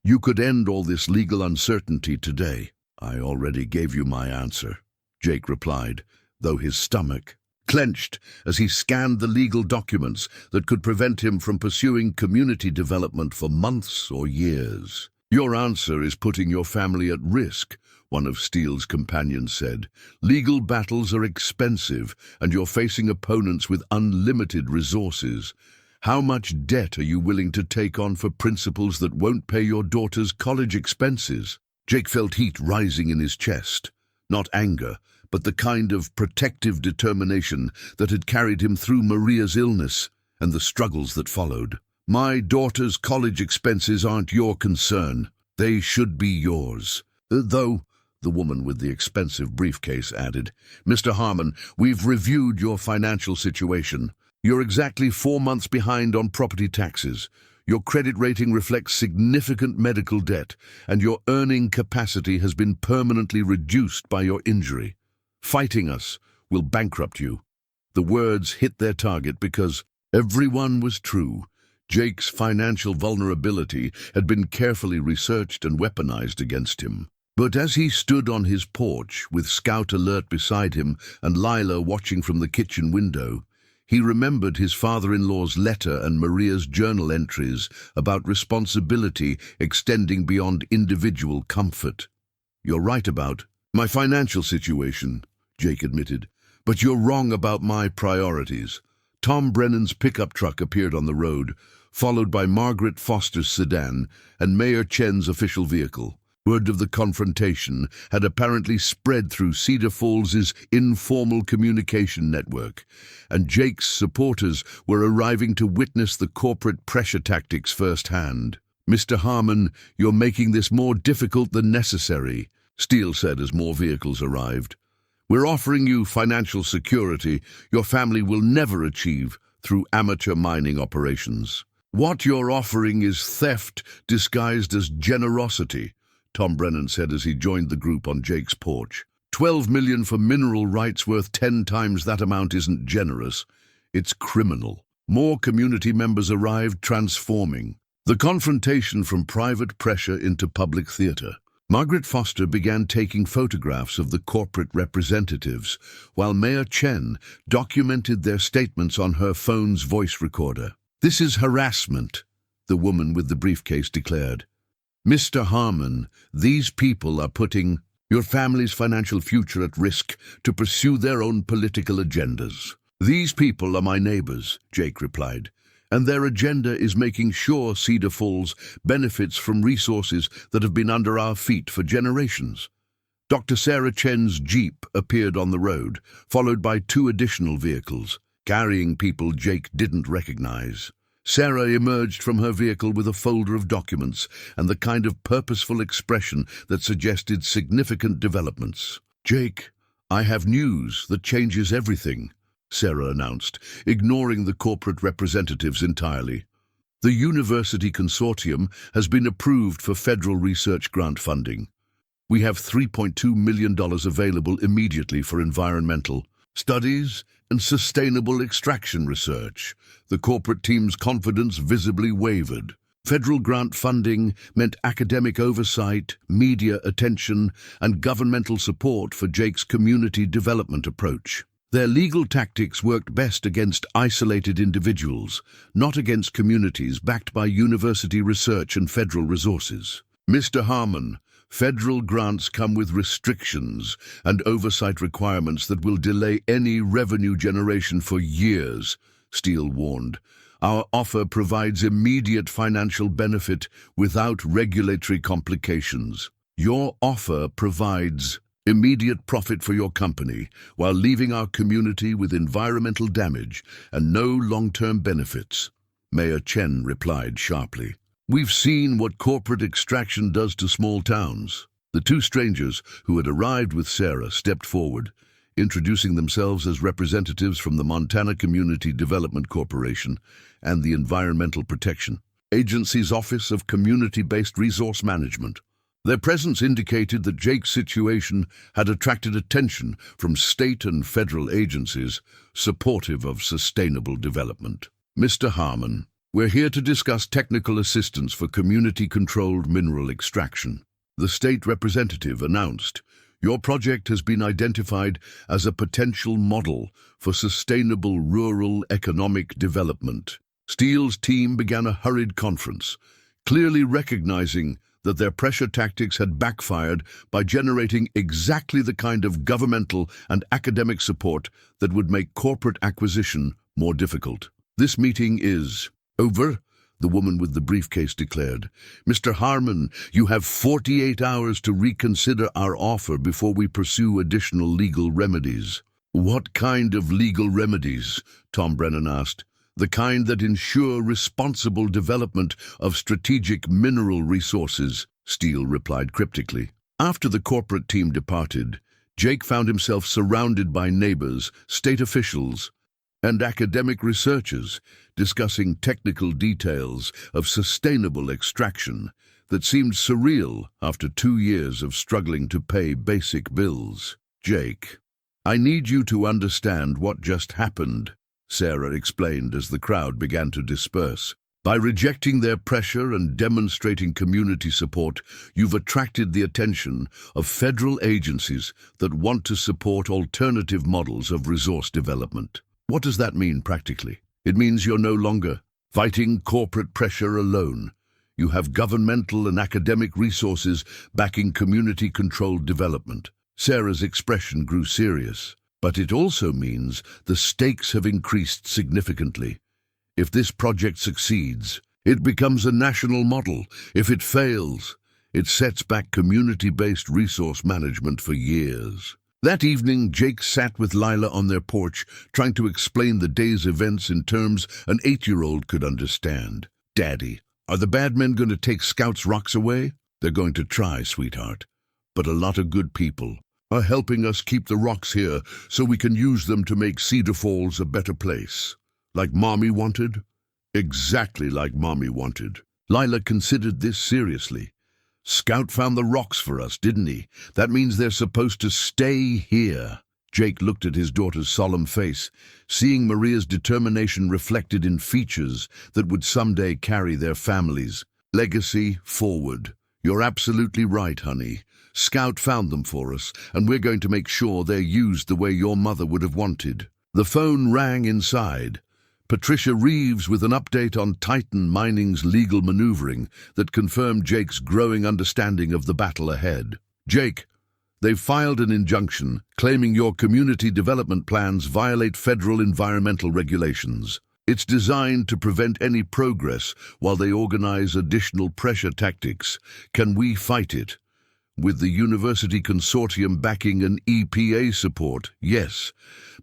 Speaker 1: You could end all this legal uncertainty today. I already gave you my answer, Jake replied, though his stomach clenched as he scanned the legal documents that could prevent him from pursuing community development for months or years. Your answer is putting your family at risk, one of Steele's companions said. Legal battles are expensive, and you're facing opponents with unlimited resources. How much debt are you willing to take on for principles that won't pay your daughter's college expenses? Jake felt heat rising in his chest, not anger, but the kind of protective determination that had carried him through Maria's illness and the struggles that followed. My daughter's college expenses aren't your concern. They should be yours. Though, the woman with the expensive briefcase added, Mr. Harmon, we've reviewed your financial situation. You're exactly 4 months behind on property taxes. Your credit rating reflects significant medical debt, and your earning capacity has been permanently reduced by your injury. Fighting us will bankrupt you. The words hit their target because everyone was true. Jake's financial vulnerability had been carefully researched and weaponized against him. But as he stood on his porch, with Scout alert beside him and Lila watching from the kitchen window, he remembered his father-in-law's letter and Maria's journal entries about responsibility extending beyond individual comfort. "You're right about my financial situation," Jake admitted, "but you're wrong about my priorities." Tom Brennan's pickup truck appeared on the road, followed by Margaret Foster's sedan and Mayor Chen's official vehicle. Word of the confrontation had apparently spread through Cedar Falls's informal communication network, and Jake's supporters were arriving to witness the corporate pressure tactics firsthand. "Mr. Harmon, you're making this more difficult than necessary," Steele said as more vehicles arrived. "We're offering you financial security your family will never achieve through amateur mining operations. What you're offering is theft disguised as generosity," Tom Brennan said as he joined the group on Jake's porch. $12 million for mineral rights worth 10 times that amount isn't generous. It's criminal." More community members arrived, transforming the confrontation from private pressure into public theater. Margaret Foster began taking photographs of the corporate representatives, while Mayor Chen documented their statements on her phone's voice recorder. "This is harassment," the woman with the briefcase declared. "Mr. Harmon, these people are putting your family's financial future at risk to pursue their own political agendas." "These people are my neighbors," Jake replied, "and their agenda is making sure Cedar Falls benefits from resources that have been under our feet for generations." Dr. Sarah Chen's Jeep appeared on the road, followed by 2 additional vehicles, carrying people Jake didn't recognize. Sarah emerged from her vehicle with a folder of documents and the kind of purposeful expression that suggested significant developments. "Jake, I have news that changes everything," Sarah announced, ignoring the corporate representatives entirely. "The University Consortium has been approved for federal research grant funding. We have $3.2 million available immediately for environmental studies and sustainable extraction research." The corporate team's confidence visibly wavered. Federal grant funding meant academic oversight, media attention, and governmental support for Jake's community development approach. Their legal tactics worked best against isolated individuals, not against communities backed by university research and federal resources. "Mr. Harmon, federal grants come with restrictions and oversight requirements that will delay any revenue generation for years," Steele warned. "Our offer provides immediate financial benefit without regulatory complications." "Your offer provides immediate profit for your company while leaving our community with environmental damage and no long-term benefits," Mayor Chen replied sharply. "We've seen what corporate extraction does to small towns." The 2 strangers who had arrived with Sarah stepped forward, introducing themselves as representatives from the Montana Community Development Corporation and the Environmental Protection Agency's Office of Community-Based Resource Management. Their presence indicated that Jake's situation had attracted attention from state and federal agencies supportive of sustainable development. "Mr. Harmon, we're here to discuss technical assistance for community-controlled mineral extraction," the state representative announced. "Your project has been identified as a potential model for sustainable rural economic development." Steele's team began a hurried conference, clearly recognizing that their pressure tactics had backfired by generating exactly the kind of governmental and academic support that would make corporate acquisition more difficult. "This meeting is over," the woman with the briefcase declared. "Mr. Harmon, you have 48 hours to reconsider our offer before we pursue additional legal remedies." "What kind of legal remedies?" Tom Brennan asked. "The kind that ensure responsible development of strategic mineral resources," Steele replied cryptically. After the corporate team departed, Jake found himself surrounded by neighbors, state officials, and academic researchers discussing technical details of sustainable extraction that seemed surreal after 2 years of struggling to pay basic bills. "Jake, I need you to understand what just happened," Sarah explained as the crowd began to disperse. By rejecting their pressure and demonstrating community support, you've attracted the attention of federal agencies that want to support alternative models of resource development. What does that mean practically? It means you're no longer fighting corporate pressure alone. You have governmental and academic resources backing community-controlled development. Sarah's expression grew serious. But it also means the stakes have increased significantly. If this project succeeds, it becomes a national model. If it fails, it sets back community-based resource management for years. That evening, Jake sat with Lila on their porch, trying to explain the day's events in terms an 8-year-old could understand. "Daddy, are the bad men going to take Scout's rocks away?" "They're going to try, sweetheart. But a lot of good people are helping us keep the rocks here so we can use them to make Cedar Falls a better place. Like Mommy wanted?" "Exactly like Mommy wanted." Lila considered this seriously. "Scout found the rocks for us, didn't he? That means they're supposed to stay here." Jake looked at his daughter's solemn face, seeing Maria's determination reflected in features that would someday carry their family's legacy forward. "You're absolutely right, honey. Scout found them for us, and we're going to make sure they're used the way your mother would have wanted." The phone rang inside. Patricia Reeves with an update on Titan Mining's legal maneuvering that confirmed Jake's growing understanding of the battle ahead. "Jake, they've filed an injunction claiming your community development plans violate federal environmental regulations. It's designed to prevent any progress while they organize additional pressure tactics. Can we fight it?" "With the university consortium backing and EPA support, yes.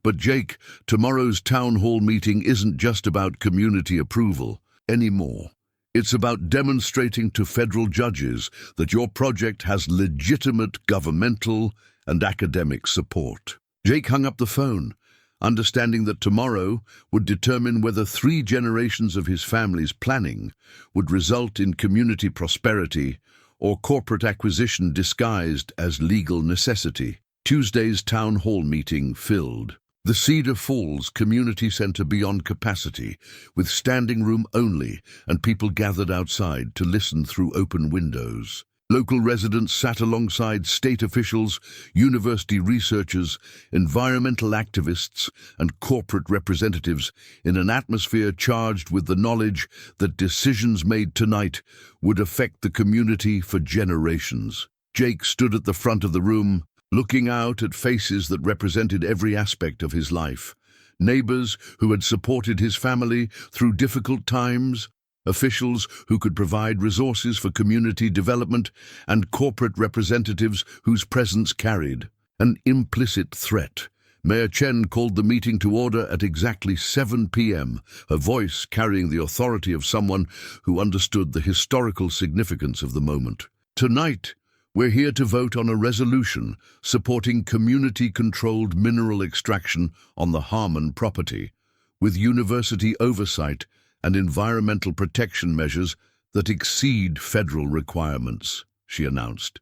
Speaker 1: But Jake, tomorrow's town hall meeting isn't just about community approval anymore. It's about demonstrating to federal judges that your project has legitimate governmental and academic support." Jake hung up the phone, understanding that tomorrow would determine whether 3 generations of his family's planning would result in community prosperity or corporate acquisition disguised as legal necessity. Tuesday's town hall meeting filled the Cedar Falls Community Center beyond capacity, with standing room only, and people gathered outside to listen through open windows. Local residents sat alongside state officials, university researchers, environmental activists, and corporate representatives in an atmosphere charged with the knowledge that decisions made tonight would affect the community for generations. Jake stood at the front of the room, looking out at faces that represented every aspect of his life. Neighbors who had supported his family through difficult times, officials who could provide resources for community development, and corporate representatives whose presence carried an implicit threat. Mayor Chen called the meeting to order at exactly 7 p.m., her voice carrying the authority of someone who understood the historical significance of the moment. "Tonight, we're here to vote on a resolution supporting community-controlled mineral extraction on the Harmon property, with university oversight and environmental protection measures that exceed federal requirements," she announced.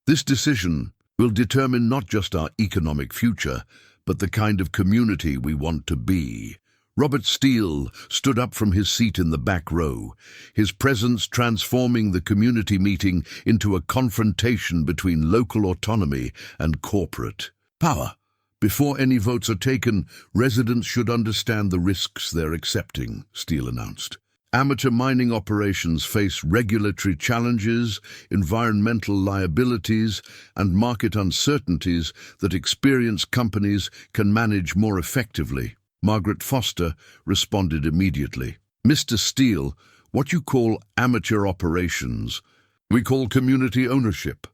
Speaker 1: "This decision will determine not just our economic future, but the kind of community we want to be." Robert Steele stood up from his seat in the back row, his presence transforming the community meeting into a confrontation between local autonomy and corporate power. "Before any votes are taken, residents should understand the risks they're accepting," Steele announced. "Amateur mining operations face regulatory challenges, environmental liabilities, and market uncertainties that experienced companies can manage more effectively." Margaret Foster responded immediately. "Mr. Steele, what you call amateur operations, we call community ownership.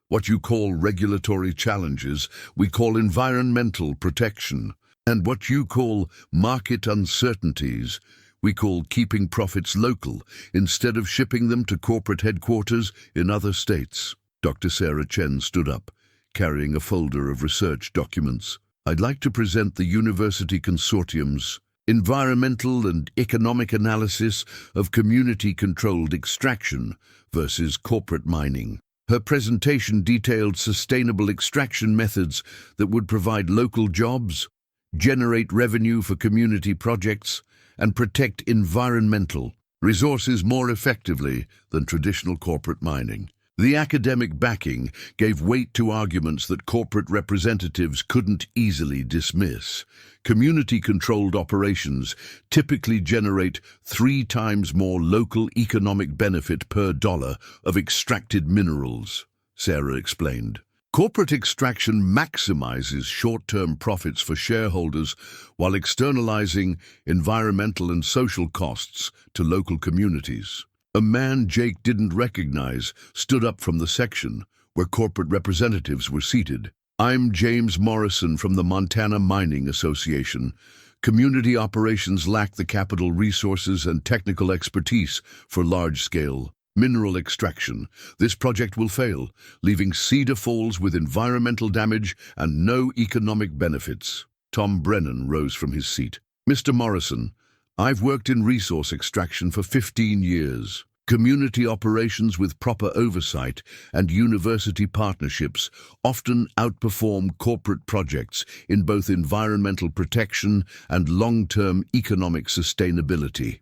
Speaker 1: What you call regulatory challenges, we call environmental protection. And what you call market uncertainties, we call keeping profits local instead of shipping them to corporate headquarters in other states." Dr. Sarah Chen stood up, carrying a folder of research documents. "I'd like to present the University Consortium's environmental and economic analysis of community-controlled extraction versus corporate mining." Her presentation detailed sustainable extraction methods that would provide local jobs, generate revenue for community projects, and protect environmental resources more effectively than traditional corporate mining. The academic backing gave weight to arguments that corporate representatives couldn't easily dismiss. Community-controlled operations typically generate 3 times more local economic benefit per dollar of extracted minerals, Sarah explained. Corporate extraction maximizes short-term profits for shareholders while externalizing environmental and social costs to local communities. A man Jake didn't recognize stood up from the section where corporate representatives were seated. "I'm James Morrison from the Montana Mining Association. Community operations lack the capital resources and technical expertise for large-scale mineral extraction. This project will fail, leaving Cedar Falls with environmental damage and no economic benefits." Tom Brennan rose from his seat. "Mr. Morrison, I've worked in resource extraction for 15 years. Community operations with proper oversight and university partnerships often outperform corporate projects in both environmental protection and long-term economic sustainability."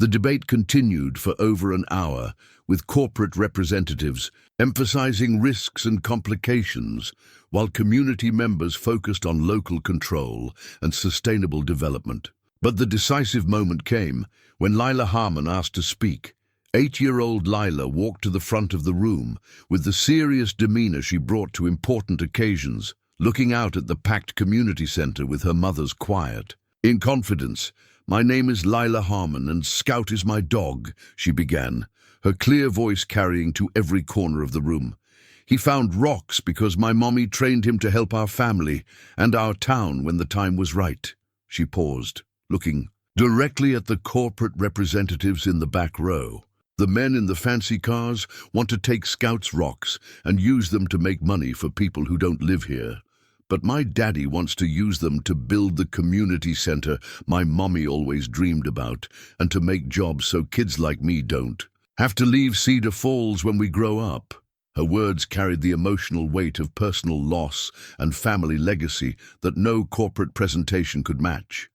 Speaker 1: The debate continued for over an hour, with corporate representatives emphasizing risks and complications, while community members focused on local control and sustainable development. But the decisive moment came when Lila Harmon asked to speak. 8-year-old Lila walked to the front of the room with the serious demeanor she brought to important occasions, looking out at the packed community center with her mother's quiet. "In confidence, my name is Lila Harmon and Scout is my dog," she began, her clear voice carrying to every corner of the room. "He found rocks because my mommy trained him to help our family and our town when the time was right." She paused, looking directly at the corporate representatives in the back row. "The men in the fancy cars want to take Scout's rocks and use them to make money for people who don't live here. But my daddy wants to use them to build the community center my mommy always dreamed about and to make jobs so kids like me don't have to leave Cedar Falls when we grow up." Her words carried the emotional weight of personal loss and family legacy that no corporate presentation could match.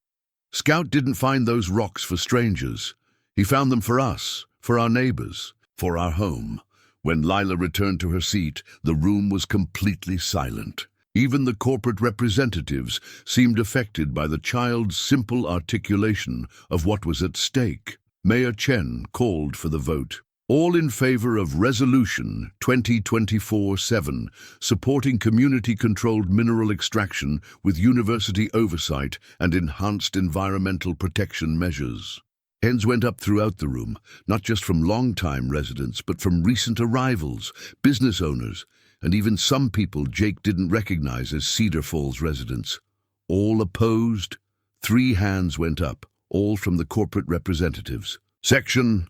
Speaker 1: "Scout didn't find those rocks for strangers. He found them for us, for our neighbors, for our home." When Lila returned to her seat, the room was completely silent. Even the corporate representatives seemed affected by the child's simple articulation of what was at stake. Mayor Chen called for the vote. "All in favor of Resolution 2024-7, supporting community-controlled mineral extraction with university oversight and enhanced environmental protection measures." Hands went up throughout the room, not just from long-time residents, but from recent arrivals, business owners, and even some people Jake didn't recognize as Cedar Falls residents. All opposed? 3 hands went up, all from the corporate representatives. "Section: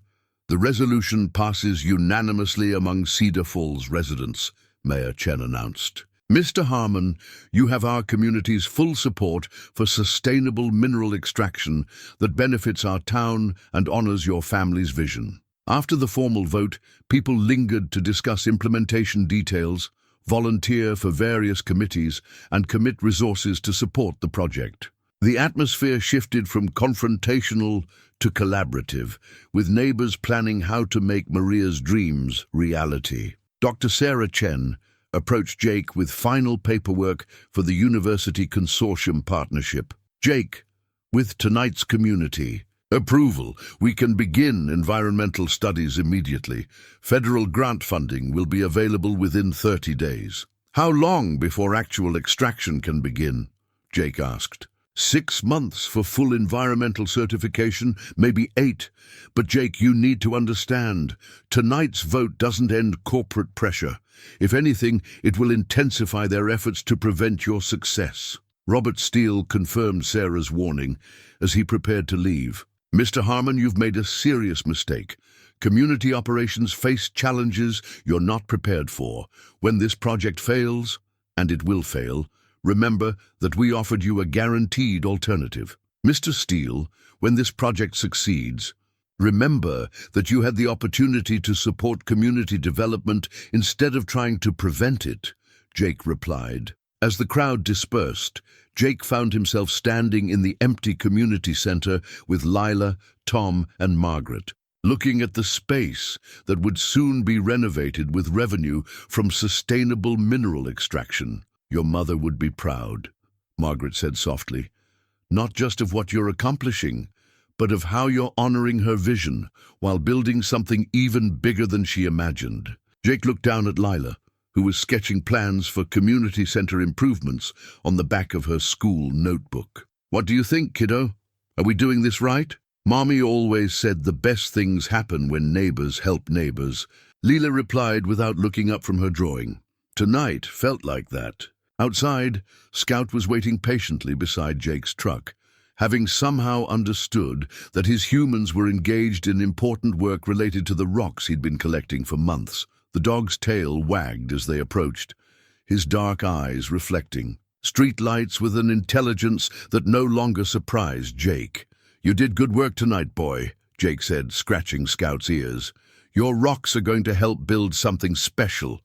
Speaker 1: The resolution passes unanimously among Cedar Falls residents," Mayor Chen announced. "Mr. Harmon, you have our community's full support for sustainable mineral extraction that benefits our town and honors your family's vision." After the formal vote, people lingered to discuss implementation details, volunteer for various committees, and commit resources to support the project. The atmosphere shifted from confrontational to collaborative, with neighbors planning how to make Maria's dreams reality. Dr. Sarah Chen approached Jake with final paperwork for the University Consortium partnership. "Jake, with tonight's community approval, we can begin environmental studies immediately. Federal grant funding will be available within 30 days. "How long before actual extraction can begin?" Jake asked. 6 months for full environmental certification, maybe 8. But Jake, you need to understand, tonight's vote doesn't end corporate pressure. If anything, it will intensify their efforts to prevent your success. Robert Steele confirmed Sarah's warning as he prepared to leave. "Mr. Harmon, you've made a serious mistake. Community operations face challenges you're not prepared for. When this project fails, and it will fail, remember that we offered you a guaranteed alternative. Mr. Steele, when this project succeeds, remember that you had the opportunity to support community development instead of trying to prevent it," Jake replied. As the crowd dispersed, Jake found himself standing in the empty community center with Lila, Tom, and Margaret. looking at the space that would soon be renovated with revenue from sustainable mineral extraction. Your mother would be proud, Margaret said softly, not just of what you're accomplishing, but of how you're honoring her vision while building something even bigger than she imagined. Jake looked down at Lila, who was sketching plans for community center improvements on the back of her school notebook. What do you think, kiddo? Are we doing this right? Mommy always said the best things happen when neighbors help neighbors. Lila replied without looking up from her drawing. Tonight felt like that. Outside, Scout was waiting patiently beside Jake's truck, having somehow understood that his humans were engaged in important work related to the rocks he'd been collecting for months. The dog's tail wagged as they approached, his dark eyes reflecting streetlights with an intelligence that no longer surprised Jake. "You did good work tonight, boy," Jake said, scratching Scout's ears. "Your rocks are going to help build something special."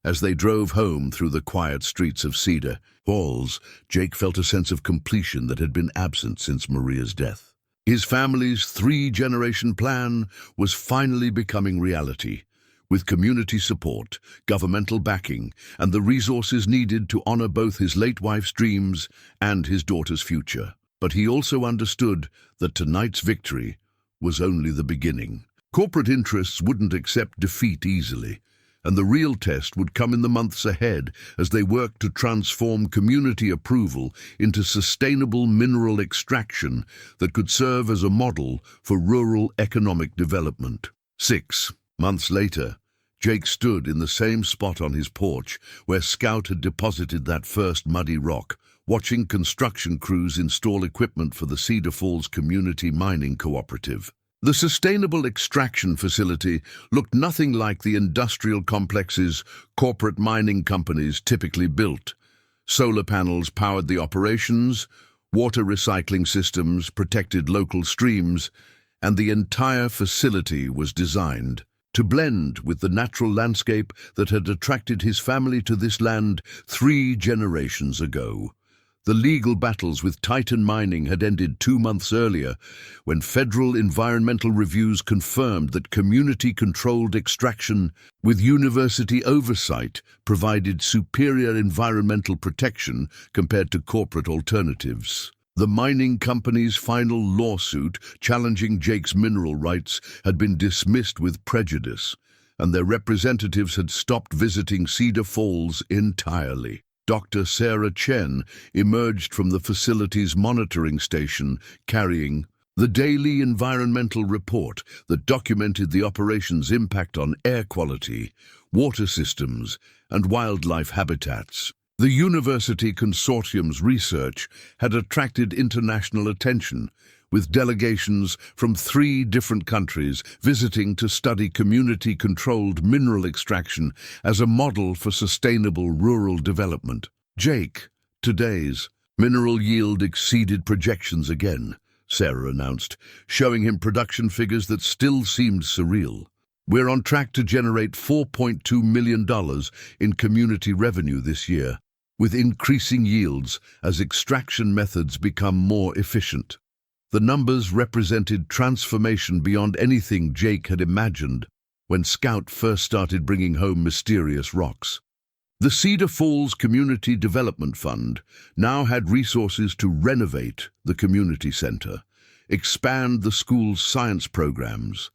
Speaker 1: As they drove home through the quiet streets of Cedar Falls, Jake felt a sense of completion that had been absent since Maria's death. His family's three-generation plan was finally becoming reality, with community support, governmental backing, and the resources needed to honor both his late wife's dreams and his daughter's future. But he also understood that tonight's victory was only the beginning. Corporate interests wouldn't accept defeat easily, and the real test would come in the months ahead as they worked to transform community approval into sustainable mineral extraction that could serve as a model for rural economic development. 6 months later, Jake stood in the same spot on his porch where Scout had deposited that first muddy rock, watching construction crews install equipment for the Cedar Falls Community Mining Cooperative. The sustainable extraction facility looked nothing like the industrial complexes corporate mining companies typically built. Solar panels powered the operations, water recycling systems protected local streams, and the entire facility was designed to blend with the natural landscape that had attracted his family to this land 3 generations ago. The legal battles with Titan Mining had ended 2 months earlier, when federal environmental reviews confirmed that community-controlled extraction with university oversight provided superior environmental protection compared to corporate alternatives. The mining company's final lawsuit challenging Jake's mineral rights had been dismissed with prejudice, and their representatives had stopped visiting Cedar Falls entirely. Dr. Sarah Chen emerged from the facility's monitoring station carrying the daily environmental report that documented the operation's impact on air quality, water systems, and wildlife habitats. The university consortium's research had attracted international attention, with delegations from 3 different countries visiting to study community-controlled mineral extraction as a model for sustainable rural development. Jake, today's mineral yield exceeded projections again, Sarah announced, showing him production figures that still seemed surreal. "We're on track to generate $4.2 million in community revenue this year, with increasing yields as extraction methods become more efficient." The numbers represented transformation beyond anything Jake had imagined when Scout first started bringing home mysterious rocks. The Cedar Falls Community Development Fund now had resources to renovate the community center, expand the school's science programs,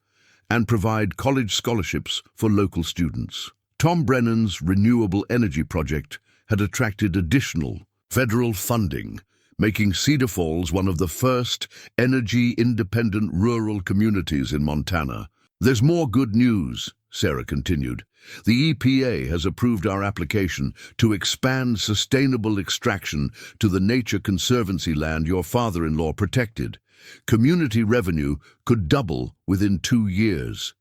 Speaker 1: and provide college scholarships for local students. Tom Brennan's renewable energy project had attracted additional federal funding, making Cedar Falls one of the first energy-independent rural communities in Montana. "There's more good news," Sarah continued. "The EPA has approved our application to expand sustainable extraction to the Nature Conservancy land your father-in-law protected. Community revenue could double within 2 years."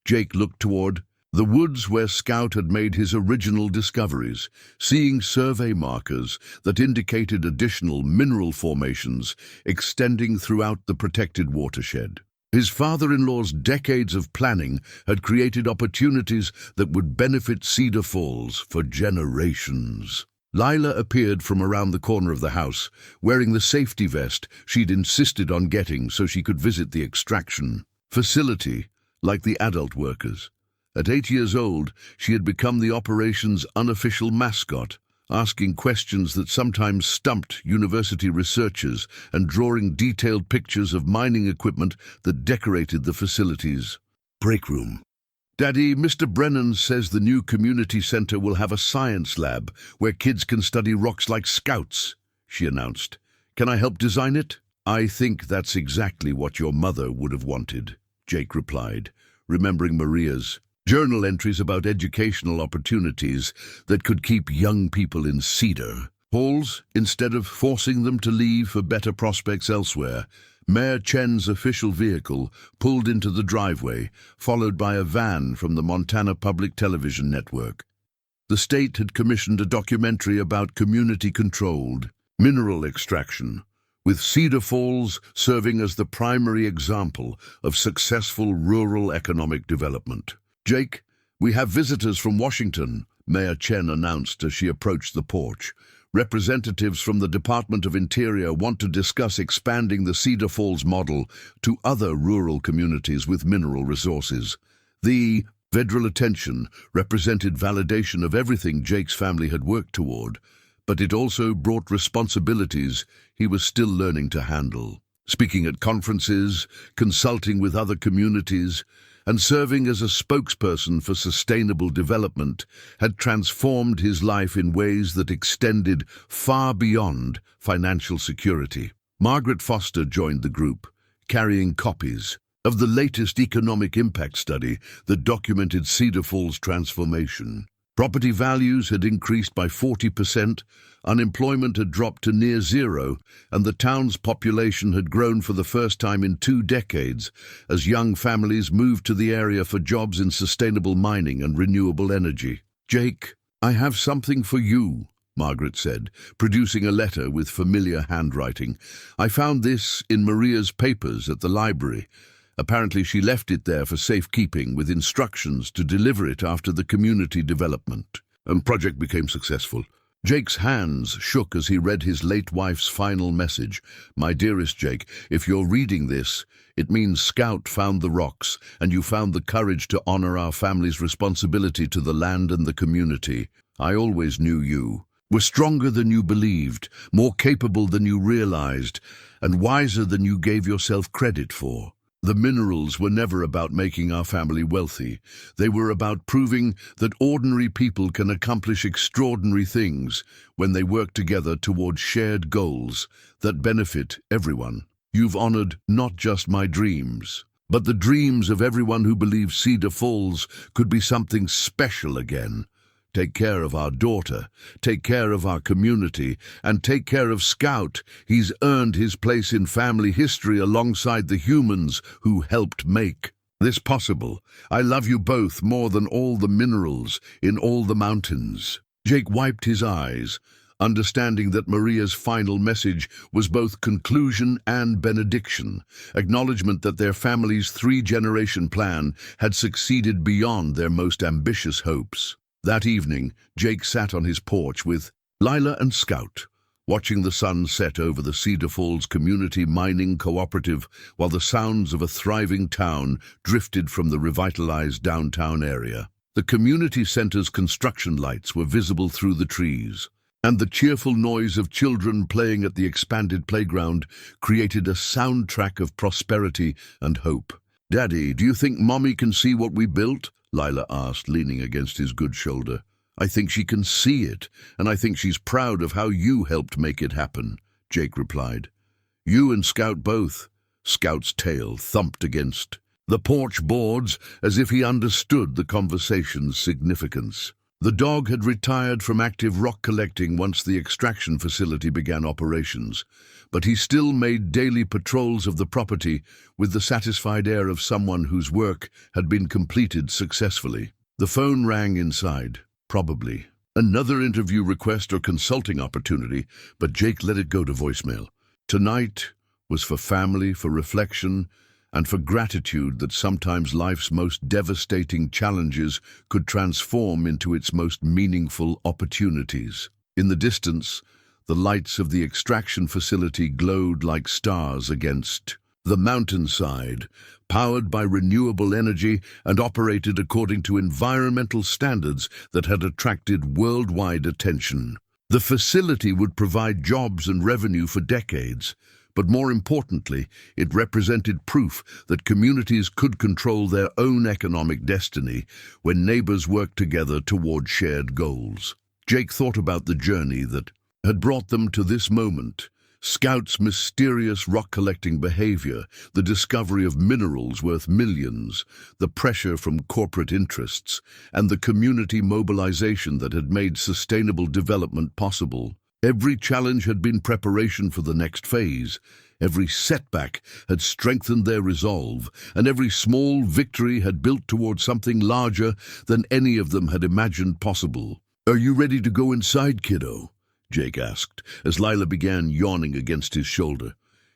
Speaker 1: Jake looked toward the woods where Scout had made his original discoveries, seeing survey markers that indicated additional mineral formations extending throughout the protected watershed. His father-in-law's decades of planning had created opportunities that would benefit Cedar Falls for generations. Lila appeared from around the corner of the house, wearing the safety vest she'd insisted on getting so she could visit the extraction facility like the adult workers. At 8 years old, she had become the operation's unofficial mascot, asking questions that sometimes stumped university researchers and drawing detailed pictures of mining equipment that decorated the facility's break room. "Daddy, Mr. Brennan says the new community center will have a science lab where kids can study rocks like scouts," she announced. "Can I help design it?" "I think that's exactly what your mother would have wanted," Jake replied, remembering Maria's journal entries about educational opportunities that could keep young people in Cedar Falls instead of forcing them to leave for better prospects elsewhere. Mayor Chen's official vehicle pulled into the driveway, followed by a van from the Montana Public Television Network. The state had commissioned a documentary about community-controlled mineral extraction, with Cedar Falls serving as the primary example of successful rural economic development. "Jake, we have visitors from Washington," Mayor Chen announced as she approached the porch. "Representatives from the Department of Interior want to discuss expanding the Cedar Falls model to other rural communities with mineral resources." The federal attention represented validation of everything Jake's family had worked toward, but it also brought responsibilities he was still learning to handle. Speaking at conferences, consulting with other communities, and serving as a spokesperson for sustainable development had transformed his life in ways that extended far beyond financial security. Margaret Foster joined the group, carrying copies of the latest economic impact study that documented Cedar Falls' transformation. Property values had increased by 40%, unemployment had dropped to near zero, and the town's population had grown for the first time in 2 decades as young families moved to the area for jobs in sustainable mining and renewable energy. "Jake, I have something for you," Margaret said, producing a letter with familiar handwriting. "I found this in Maria's papers at the library. Apparently she left it there for safekeeping with instructions to deliver it after the community development and project became successful." Jake's hands shook as he read his late wife's final message. "My dearest Jake, if you're reading this, it means Scout found the rocks and you found the courage to honor our family's responsibility to the land and the community. I always knew you were stronger than you believed, more capable than you realized, and wiser than you gave yourself credit for. The minerals were never about making our family wealthy. They were about proving that ordinary people can accomplish extraordinary things when they work together toward shared goals that benefit everyone. You've honored not just my dreams, but the dreams of everyone who believes Cedar Falls could be something special again. Take care of our daughter, take care of our community, and take care of Scout. He's earned his place in family history alongside the humans who helped make this possible. I love you both more than all the minerals in all the mountains." Jake wiped his eyes, understanding that Maria's final message was both conclusion and benediction, acknowledgement that their family's 3-generation plan had succeeded beyond their most ambitious hopes. That evening, Jake sat on his porch with Lila and Scout, watching the sun set over the Cedar Falls Community Mining Cooperative while the sounds of a thriving town drifted from the revitalized downtown area. The community center's construction lights were visible through the trees, and the cheerful noise of children playing at the expanded playground created a soundtrack of prosperity and hope. "Daddy, do you think Mommy can see what we built?" Lila asked, leaning against his good shoulder. "I think she can see it, and I think she's proud of how you helped make it happen," Jake replied. "You and Scout both." Scout's tail thumped against the porch boards as if he understood the conversation's significance. The dog had retired from active rock collecting once the extraction facility began operations, but he still made daily patrols of the property with the satisfied air of someone whose work had been completed successfully. The phone rang inside. Probably another interview request or consulting opportunity, but Jake let it go to voicemail. Tonight was for family, for reflection, and for gratitude that sometimes life's most devastating challenges could transform into its most meaningful opportunities. In the distance, the lights of the extraction facility glowed like stars against The mountainside, powered by renewable energy and operated according to environmental standards that had attracted worldwide attention. The facility would provide jobs and revenue for decades, but more importantly, it represented proof that communities could control their own economic destiny when neighbors worked together toward shared goals. Jake thought about the journey that had brought them to this moment. Scout's mysterious rock-collecting behavior, the discovery of minerals worth millions, the pressure from corporate interests, and the community mobilization that had made sustainable development possible. Every challenge had been preparation for the next phase. Every setback had strengthened their resolve, and every small victory had built towards something larger than any of them had imagined possible. "Are you ready to go inside, kiddo?" Jake asked, as Lila began yawning against his shoulder.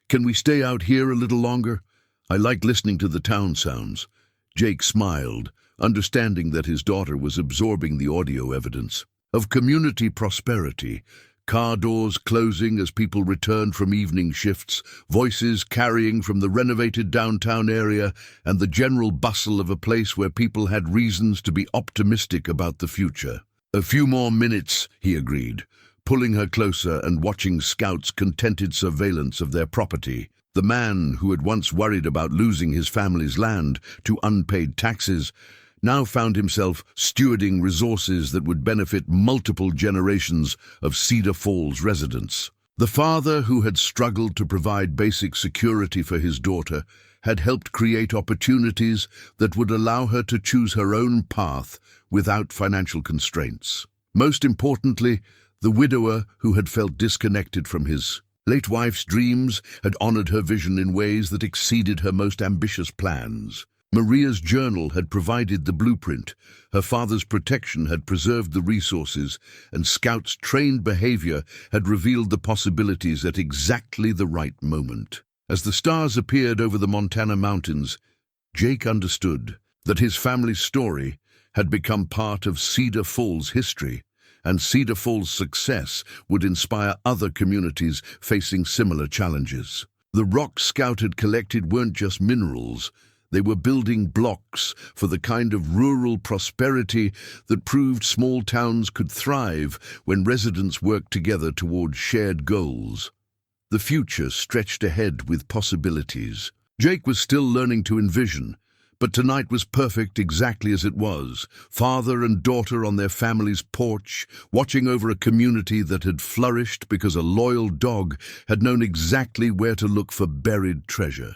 Speaker 1: "Can we stay out here a little longer? I like listening to the town sounds." Jake smiled, understanding that his daughter was absorbing the audio evidence of community prosperity. Car doors closing as people returned from evening shifts, voices carrying from the renovated downtown area, and the general bustle of a place where people had reasons to be optimistic about the future. "A few more minutes," he agreed, pulling her closer and watching Scout's contented surveillance of their property. The man who had once worried about losing his family's land to unpaid taxes now found himself stewarding resources that would benefit multiple generations of Cedar Falls residents. The father who had struggled to provide basic security for his daughter had helped create opportunities that would allow her to choose her own path without financial constraints. Most importantly, the widower who had felt disconnected from his late wife's dreams had honored her vision in ways that exceeded her most ambitious plans. Maria's journal had provided the blueprint, her father's protection had preserved the resources, and Scout's trained behavior had revealed the possibilities at exactly the right moment. As the stars appeared over the Montana mountains, Jake understood that his family's story had become part of Cedar Falls' history, and Cedar Falls' success would inspire other communities facing similar challenges. The rocks Scout had collected weren't just minerals, they were building blocks for the kind of rural prosperity that proved small towns could thrive when residents worked together toward shared goals. The future stretched ahead with possibilities. Jake was still learning to envision, but tonight was perfect exactly as it was. Father and daughter on their family's porch, watching over a community that had flourished because a loyal dog had known exactly where to look for buried treasure.